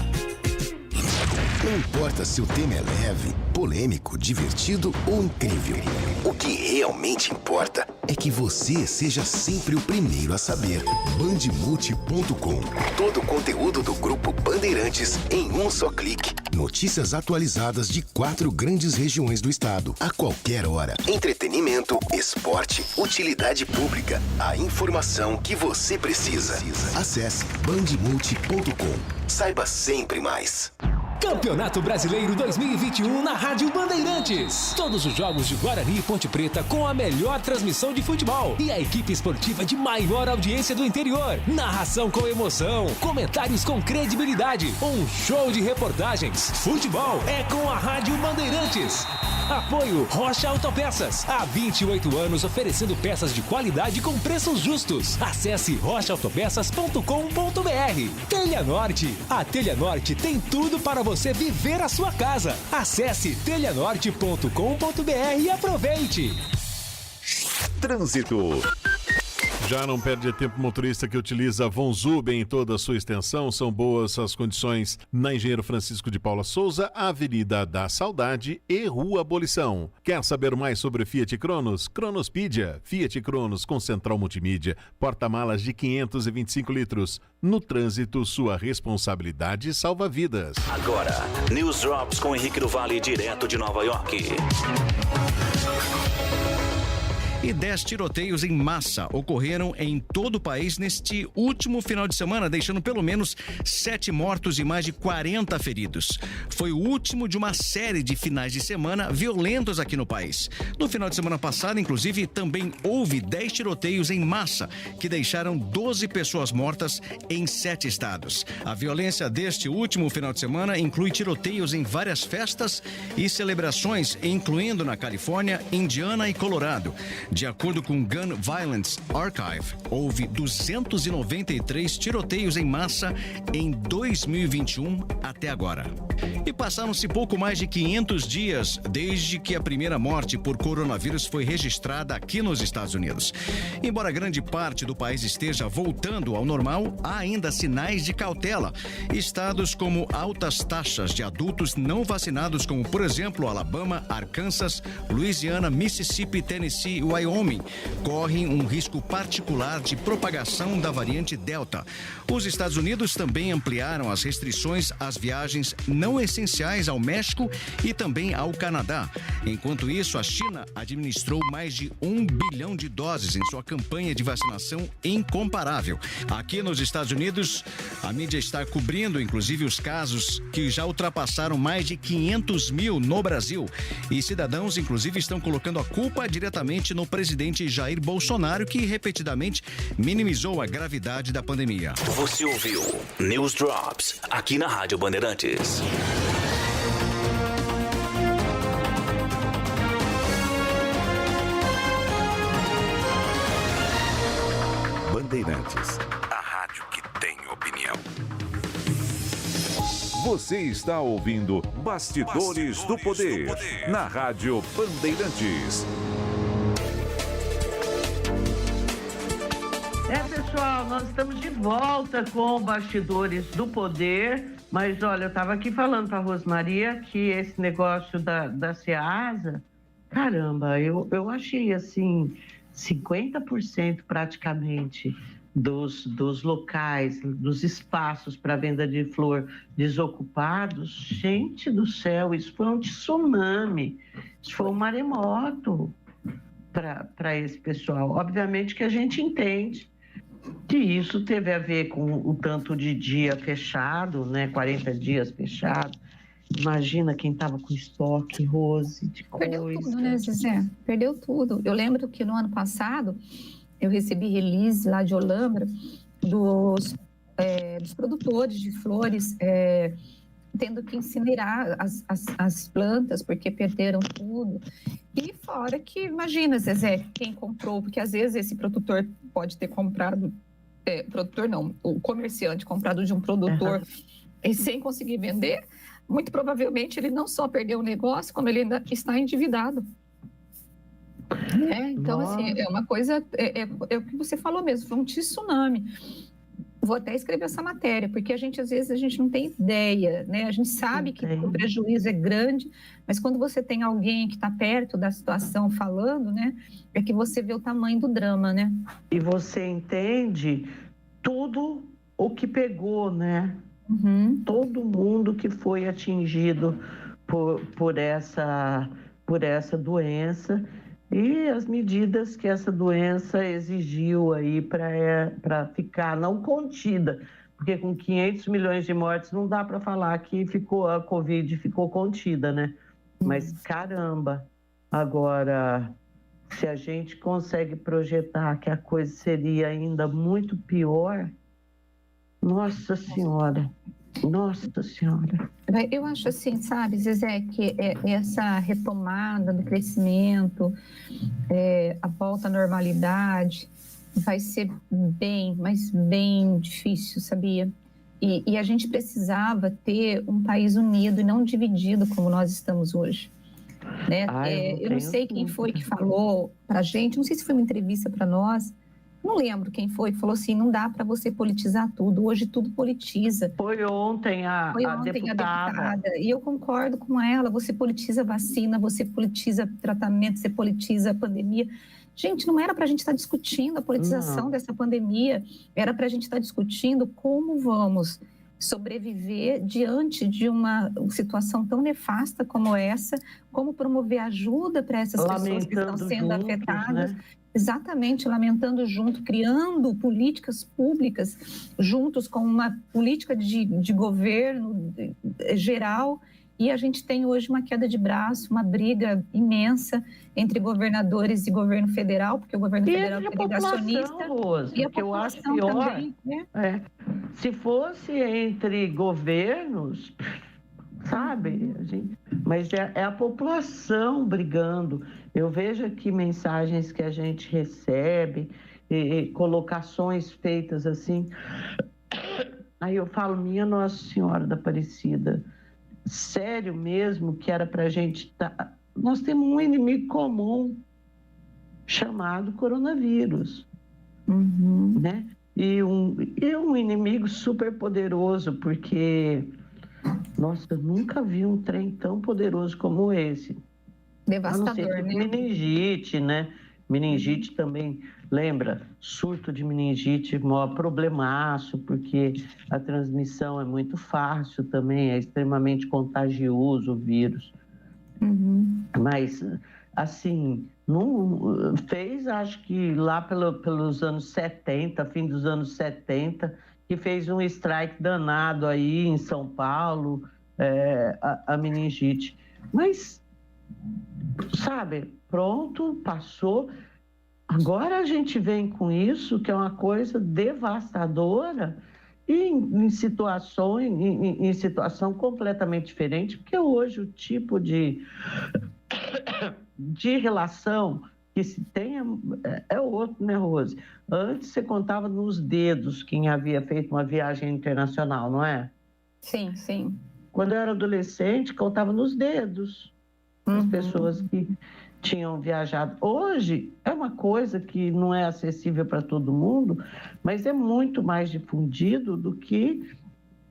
Speaker 13: Não importa se o tema é leve, polêmico, divertido ou incrível. O que realmente importa é que você seja sempre o primeiro a saber. Bandemulti.com. Todo o conteúdo do Grupo Bandeirantes em um só clique. Notícias atualizadas de 4 grandes regiões do estado, a qualquer hora. Entretenimento, esporte, utilidade pública. A informação que você precisa. Acesse bandemulti.com. Saiba sempre mais.
Speaker 14: Campeonato Brasileiro 2021 na Rádio Bandeirantes. Todos os jogos de Guarani e Ponte Preta com a melhor transmissão de futebol e a equipe esportiva de maior audiência do interior. Narração com emoção, comentários com credibilidade, um show de reportagens. Futebol é com a Rádio Bandeirantes. Apoio Rocha Autopeças. Há 28 anos oferecendo peças de qualidade com preços justos. Acesse rochaautopeças.com.br. Telha Norte. A Telha Norte tem tudo para você viver a sua casa. Acesse telhanorte.com.br e aproveite.
Speaker 1: Trânsito.
Speaker 15: Já não perde tempo motorista que utiliza Vonzub em toda a sua extensão. São boas as condições na Engenheiro Francisco de Paula Souza, Avenida da Saudade e Rua Abolição. Quer saber mais sobre Fiat Cronos? Cronospedia. Fiat Cronos com central multimídia. Porta-malas de 525 litros. No trânsito, sua responsabilidade salva vidas.
Speaker 6: Agora, News Drops com Henrique do Vale, direto de Nova York.
Speaker 20: E 10 tiroteios em massa ocorreram em todo o país neste último final de semana, deixando pelo menos 7 mortos e mais de 40 feridos. Foi o último de uma série de finais de semana violentos aqui no país. No final de semana passado, inclusive, também houve 10 tiroteios em massa, que deixaram 12 pessoas mortas em 7 estados. A violência deste último final de semana inclui tiroteios em várias festas e celebrações, incluindo na Califórnia, Indiana e Colorado. De acordo com o Gun Violence Archive, houve 293 tiroteios em massa em 2021 até agora. E passaram-se pouco mais de 500 dias desde que a primeira morte por coronavírus foi registrada aqui nos Estados Unidos. Embora grande parte do país esteja voltando ao normal, há ainda sinais de cautela. Estados como altas taxas de adultos não vacinados, como por exemplo Alabama, Arkansas, Louisiana, Mississippi, Tennessee e Wyoming, correm um risco particular de propagação da variante Delta. Os Estados Unidos também ampliaram as restrições às viagens não essenciais ao México e também ao Canadá. Enquanto isso, a China administrou mais de 1 bilhão de doses em sua campanha de vacinação incomparável. Aqui nos Estados Unidos, a mídia está cobrindo, inclusive, os casos que já ultrapassaram mais de 500 mil no Brasil. E cidadãos, inclusive, estão colocando a culpa diretamente no presidente Jair Bolsonaro, que repetidamente minimizou a gravidade da pandemia.
Speaker 6: Você ouviu News Drops, aqui na Rádio Bandeirantes.
Speaker 1: Bandeirantes, a rádio que tem opinião. Você está ouvindo Bastidores do Poder, na Rádio Bandeirantes.
Speaker 8: Pessoal, nós estamos de volta com Bastidores do Poder, mas olha, eu estava aqui falando para a Rosmaria que esse negócio da Ceasa, caramba, eu achei assim, 50% praticamente dos locais, dos espaços para venda de flor desocupados. Gente do céu, isso foi um tsunami, isso foi um maremoto para esse pessoal. Obviamente que a gente entende que isso teve a ver com o tanto de dia fechado, né? 40 dias fechado. Imagina quem estava com estoque, Rose, de coisa.
Speaker 7: Perdeu tudo, né, Zezé? Perdeu tudo. Eu lembro que no ano passado eu recebi release lá de Olambra dos produtores de flores tendo que incinerar as plantas porque perderam tudo. E fora que, imagina, Zezé, quem comprou, porque às vezes esse produtor pode ter comprado, produtor não, o comerciante comprado de um produtor e sem conseguir vender, muito provavelmente ele não só perdeu o negócio, como ele ainda está endividado. Então, assim, é uma coisa, é o que você falou mesmo, foi um tsunami. Vou até escrever essa matéria, porque às vezes a gente não tem ideia, né? A gente sabe que o prejuízo é grande, mas quando você tem alguém que está perto da situação falando, né? É que você vê o tamanho do drama, né?
Speaker 8: E você entende tudo o que pegou, né? Todo mundo que foi atingido por essa doença e as medidas que essa doença exigiu aí para ficar não contida, porque com 500 milhões de mortes não dá para falar que a Covid ficou contida, né? Mas caramba, agora se a gente consegue projetar que a coisa seria ainda muito pior, Nossa Senhora.
Speaker 7: Eu acho assim, sabe, Zezé, que essa retomada do crescimento, a volta à normalidade, vai ser mas bem difícil, sabia? E a gente precisava ter um país unido e não dividido como nós estamos hoje. Né? Eu não sei quem foi que falou para a gente, não sei se foi uma entrevista para nós, não lembro quem foi que falou assim, não dá para você politizar tudo, hoje tudo politiza.
Speaker 8: Foi ontem a deputada.
Speaker 7: E eu concordo com ela, você politiza a vacina, você politiza tratamento, você politiza a pandemia. Gente, não era para a gente estar discutindo a politização dessa pandemia, era para a gente estar discutindo como vamos sobreviver diante de uma situação tão nefasta como essa, como promover ajuda para essas pessoas que estão sendo afetadas. Né? Exatamente, lamentando junto, criando políticas públicas juntos com uma política de governo geral. E a gente tem hoje uma queda de braço, uma briga imensa entre governadores e governo federal, porque o governo federal é negacionista.
Speaker 8: Rose, e a população, eu acho pior, também, né? Se fosse entre governos, sabe? Mas é a população brigando. Eu vejo aqui mensagens que a gente recebe, colocações feitas assim. Aí eu falo, minha Nossa Senhora da Aparecida, sério mesmo que era para a gente estar... Nós temos um inimigo comum chamado coronavírus, né? E um inimigo super poderoso, porque, nossa, eu nunca vi um trem tão poderoso como esse.
Speaker 7: Devastador, né?
Speaker 8: Meningite, né? Meningite também, lembra? Surto de meningite, maior problemaço, porque a transmissão é muito fácil também, é extremamente contagioso o vírus. Mas, assim, não fez, acho que lá pelos anos 70, fim dos anos 70, que fez um strike danado aí em São Paulo, a meningite. Mas, sabe, pronto, passou. Agora a gente vem com isso, que é uma coisa devastadora, e em situação completamente diferente, porque hoje o tipo de relação que se tem é outro, né, Rose? Antes você contava nos dedos quem havia feito uma viagem internacional, não é?
Speaker 7: Sim, sim.
Speaker 8: Quando eu era adolescente, contava nos dedos as pessoas que tinham viajado. Hoje é uma coisa que não é acessível para todo mundo, mas é muito mais difundido do que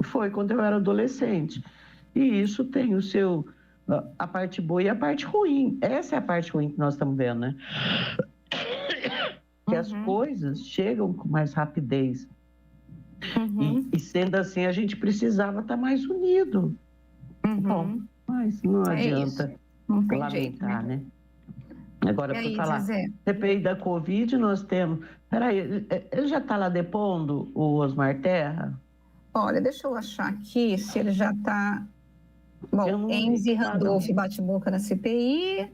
Speaker 8: foi quando eu era adolescente. E isso tem a parte boa e a parte ruim. Essa é a parte ruim que nós estamos vendo, né? Que as coisas chegam com mais rapidez. E sendo assim, a gente precisava estar mais unido. Bom, mas não adianta lamentar, né? Agora, para falar, CPI da Covid, nós temos... Peraí, ele já está lá depondo, o Osmar Terra?
Speaker 7: Olha, deixa eu achar aqui se ele já está... Bom, Enzi Randolph bate-boca na CPI,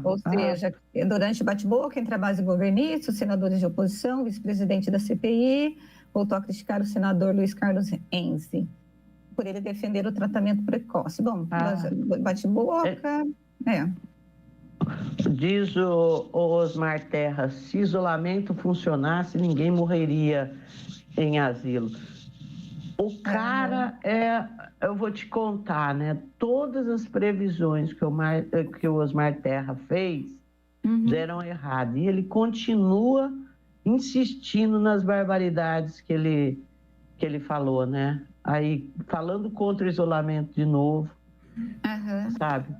Speaker 7: ou seja, durante bate-boca entre a base governista, os senadores de oposição, vice-presidente da CPI, voltou a criticar o senador Luiz Carlos Enzi, por ele defender o tratamento precoce. Bom, bate-boca,
Speaker 8: Diz o Osmar Terra, se isolamento funcionasse, ninguém morreria em asilo. O cara eu vou te contar, né? Todas as previsões que o Osmar Terra fez deram errado. E ele continua insistindo nas barbaridades que ele falou, né? Aí, falando contra o isolamento de novo, sabe?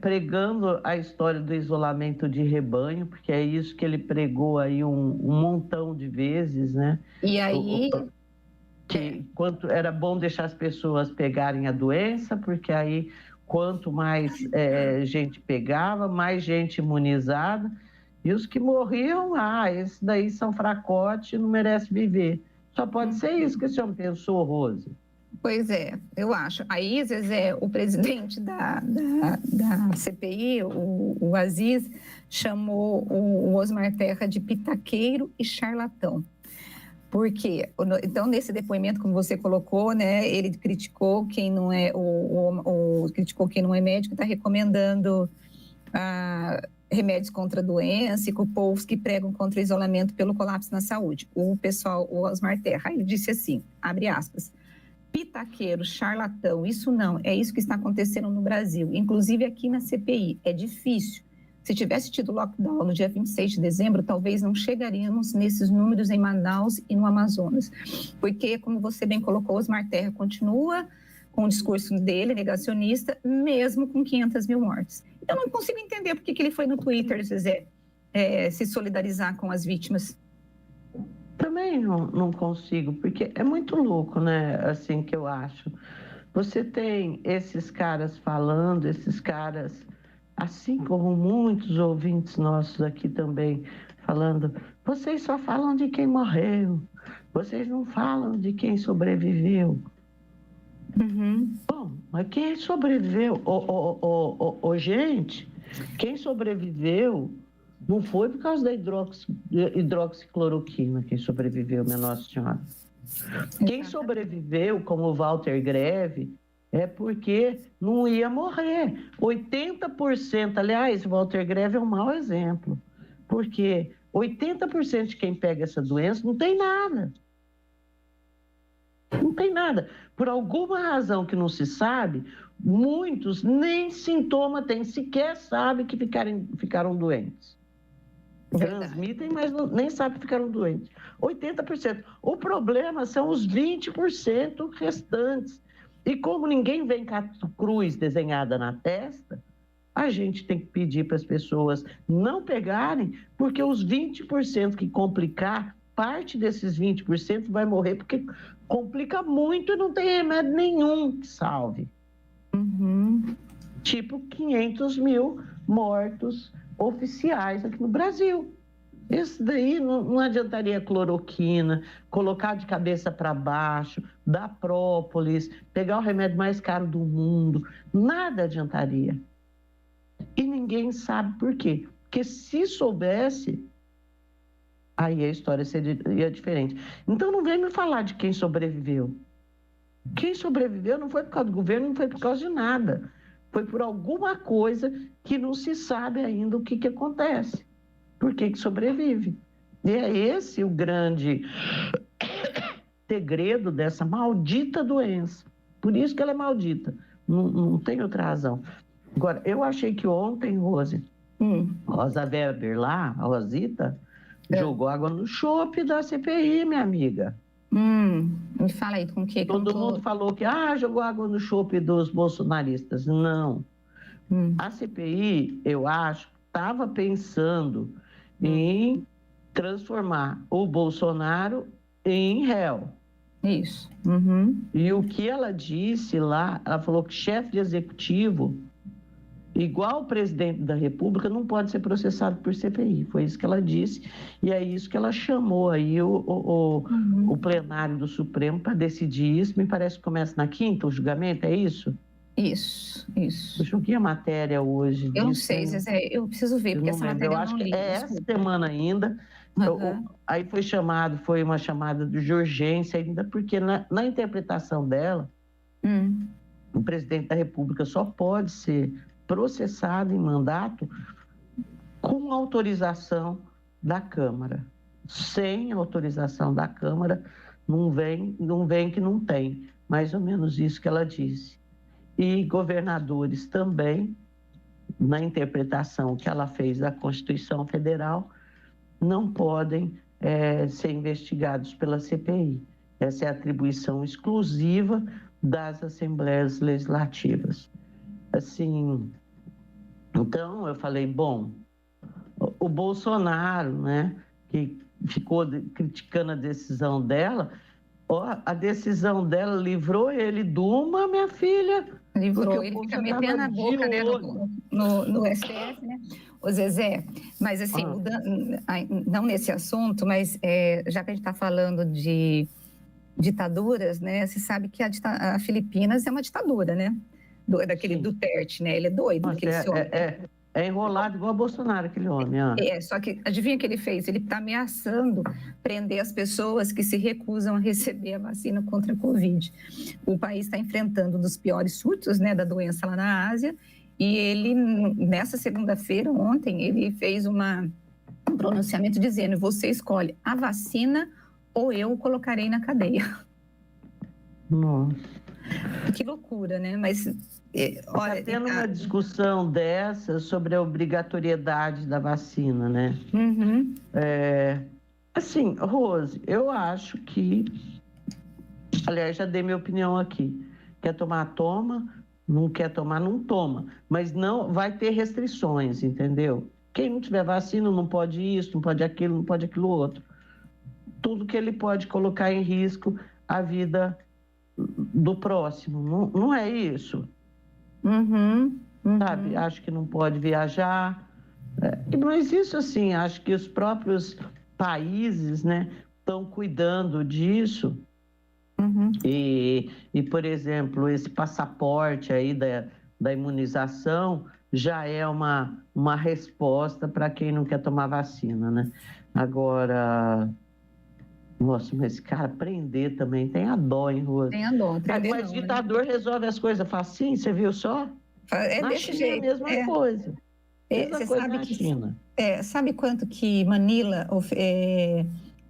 Speaker 8: Pregando a história do isolamento de rebanho, porque é isso que ele pregou aí um montão de vezes, né?
Speaker 7: E aí...
Speaker 8: Que quanto era bom deixar as pessoas pegarem a doença, porque aí quanto mais gente pegava, mais gente imunizada, e os que morriam, esses daí são fracote e não merecem viver. Só pode ser isso que o senhor pensou, Rose.
Speaker 7: Pois é, eu acho. Aí, Zezé, o presidente da CPI, o Aziz, chamou o Osmar Terra de pitaqueiro e charlatão. Porque, então, nesse depoimento, como você colocou, né, ele criticou quem não é criticou quem não é médico, está recomendando remédios contra a doença e culpou os que pregam contra o isolamento pelo colapso na saúde. O Osmar Terra, ele disse assim, abre aspas, pitaqueiro, charlatão, isso não, é isso que está acontecendo no Brasil, inclusive aqui na CPI, é difícil. Se tivesse tido lockdown no dia 26 de dezembro, talvez não chegaríamos nesses números em Manaus e no Amazonas. Porque, como você bem colocou, Osmar Terra continua com o discurso dele, negacionista, mesmo com 500 mil mortes. Eu não consigo entender por que ele foi no Twitter, Zezé, se solidarizar com as vítimas.
Speaker 8: Também não consigo, porque é muito louco, né? Assim que eu acho. Você tem esses caras falando, esses caras, assim como muitos ouvintes nossos aqui também, falando, vocês só falam de quem morreu, vocês não falam de quem sobreviveu. Bom, mas quem sobreviveu? Gente, quem sobreviveu não foi por causa da hidroxicloroquina quem sobreviveu, minha Nossa Senhora. Quem sobreviveu, como o Walter Greve, é porque não ia morrer. 80%, aliás, o Walter Greve é um mau exemplo, porque 80% de quem pega essa doença não tem nada. Não tem nada. Por alguma razão que não se sabe, muitos nem sintoma têm, sequer sabem que ficaram doentes. Transmitem, mas nem sabem que ficaram doentes. 80%. O problema são os 20% restantes. E como ninguém vem com a cruz desenhada na testa, a gente tem que pedir para as pessoas não pegarem, porque os 20% que complicar, parte desses 20% vai morrer, porque complica muito e não tem remédio nenhum que salve. Tipo 500 mil mortos oficiais aqui no Brasil. Esse daí não adiantaria cloroquina, colocar de cabeça para baixo, dar própolis, pegar o remédio mais caro do mundo, nada adiantaria. E ninguém sabe por quê. Porque se soubesse, aí a história seria diferente. Então não vem me falar de quem sobreviveu. Quem sobreviveu não foi por causa do governo, não foi por causa de nada. Foi por alguma coisa que não se sabe ainda o que acontece. Por que sobrevive? E é esse o grande segredo dessa maldita doença. Por isso que ela é maldita. Não tem outra razão. Agora, eu achei que ontem, Rose, Rosa Weber lá, a Rosita, jogou água no chope da CPI, minha amiga.
Speaker 7: Me fala aí, com o que?
Speaker 8: Todo mundo falou que jogou água no chope dos bolsonaristas. Não. A CPI, eu acho, estava pensando em transformar o Bolsonaro em réu.
Speaker 7: Isso.
Speaker 8: E o que ela disse lá, ela falou que chefe de executivo, igual o presidente da República, não pode ser processado por CPI. Foi isso que ela disse. E é isso que ela chamou aí o plenário do Supremo para decidir isso. Me parece que começa na quinta o julgamento, é isso?
Speaker 7: Isso.
Speaker 8: Eu joguei a matéria hoje.
Speaker 7: Eu não sei, Zezé, eu preciso ver, porque essa matéria
Speaker 8: eu acho
Speaker 7: não li.
Speaker 8: Que é essa semana ainda. Aí foi uma chamada de urgência ainda, porque na interpretação dela, o presidente da República só pode ser processado em mandato com autorização da Câmara. Sem autorização da Câmara, não vem que não tem. Mais ou menos isso que ela disse. E governadores também, na interpretação que ela fez da Constituição Federal, não podem ser investigados pela CPI. Essa é a atribuição exclusiva das Assembleias Legislativas. Assim, então eu falei, bom, o Bolsonaro, né, que ficou criticando a decisão dela, a decisão dela livrou ele de uma, minha filha.
Speaker 7: Livrou, ele fica metendo a boca, né, no STF, né? Ô Zezé, mas assim, não nesse assunto, mas já que a gente está falando de ditaduras, né? Você sabe que a Filipinas é uma ditadura, né? Daquele Duterte, né? Ele é doido, aquele homem.
Speaker 8: É enrolado igual a Bolsonaro, aquele homem.
Speaker 7: Só que adivinha o que ele fez? Ele está ameaçando prender as pessoas que se recusam a receber a vacina contra a Covid. O país está enfrentando um dos piores surtos, né, da doença lá na Ásia, e ele, nessa segunda-feira, ontem, ele fez um pronunciamento dizendo: você escolhe a vacina ou eu o colocarei na cadeia.
Speaker 8: Nossa.
Speaker 7: Que loucura, né? Mas...
Speaker 8: Está tendo uma discussão dessa sobre a obrigatoriedade da vacina, né? Assim, Rose, eu acho que... Aliás, já dei minha opinião aqui. Quer tomar, toma. Não quer tomar, não toma. Mas não vai ter restrições, entendeu? Quem não tiver vacina não pode isso, não pode aquilo, não pode aquilo outro. tudo que ele pode colocar em risco a vida do próximo. Não é isso? Sabe? Acho que não pode viajar. Mas isso, assim, acho que os próprios países, né, estão cuidando disso. E, por exemplo, esse passaporte aí da imunização já é uma resposta para quem não quer tomar vacina, né? Agora, nossa, mas esse cara prender também, tem a dó, hein, Rose?
Speaker 7: Tem a dó.
Speaker 8: Mas ditador resolve as coisas facinho, você viu só?
Speaker 7: É
Speaker 8: na
Speaker 7: desse
Speaker 8: China,
Speaker 7: jeito.
Speaker 8: É a mesma coisa.
Speaker 7: Você sabe
Speaker 8: na
Speaker 7: que
Speaker 8: China.
Speaker 7: Sabe quanto que Manila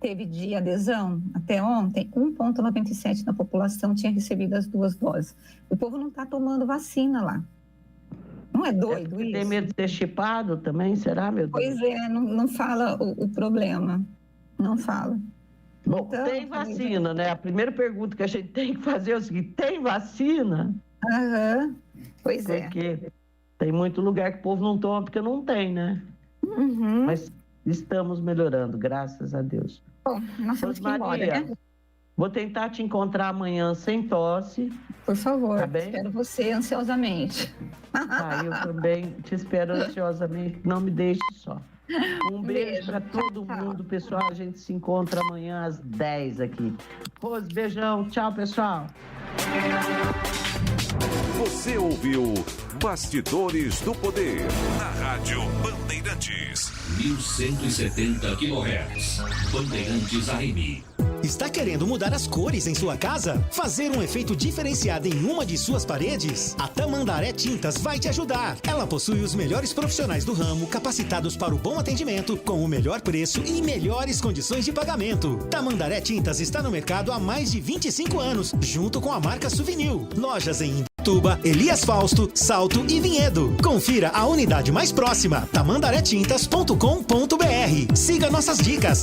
Speaker 7: teve de adesão até ontem? 1,97% da população tinha recebido as 2 doses. O povo não está tomando vacina lá. Não é doido isso?
Speaker 8: Tem medo de ser chipado também, será, meu Deus?
Speaker 7: Pois é, não fala o problema. Não fala.
Speaker 8: Bom,
Speaker 7: Então,
Speaker 8: tem vacina, né? A primeira pergunta que a gente tem que fazer é o seguinte: tem vacina?
Speaker 7: Pois é.
Speaker 8: Porque tem muito lugar que o povo não toma porque não tem, né? Mas estamos melhorando, graças a Deus.
Speaker 7: Bom, nós temos que ir embora, né?
Speaker 8: Vou tentar te encontrar amanhã sem tosse.
Speaker 7: Por favor,
Speaker 8: tá bem?
Speaker 7: espero você ansiosamente.
Speaker 8: Eu também te espero ansiosamente, não me deixe só. Um beijo para todo mundo, pessoal. A gente se encontra amanhã às 10 aqui. Rose, beijão. Tchau, pessoal.
Speaker 1: Você ouviu Bastidores do Poder na Rádio Bandeirantes.
Speaker 10: 1170 kHz. Bandeirantes AM.
Speaker 11: Está querendo mudar as cores em sua casa? Fazer um efeito diferenciado em uma de suas paredes? A Tamandaré Tintas vai te ajudar. Ela possui os melhores profissionais do ramo, capacitados para o bom atendimento, com o melhor preço e melhores condições de pagamento. Tamandaré Tintas está no mercado há mais de 25 anos, junto com a marca Souvenir. Lojas em Tuba, Elias Fausto, Salto e Vinhedo. Confira a unidade mais próxima, tamandaretintas.com.br. Siga nossas dicas.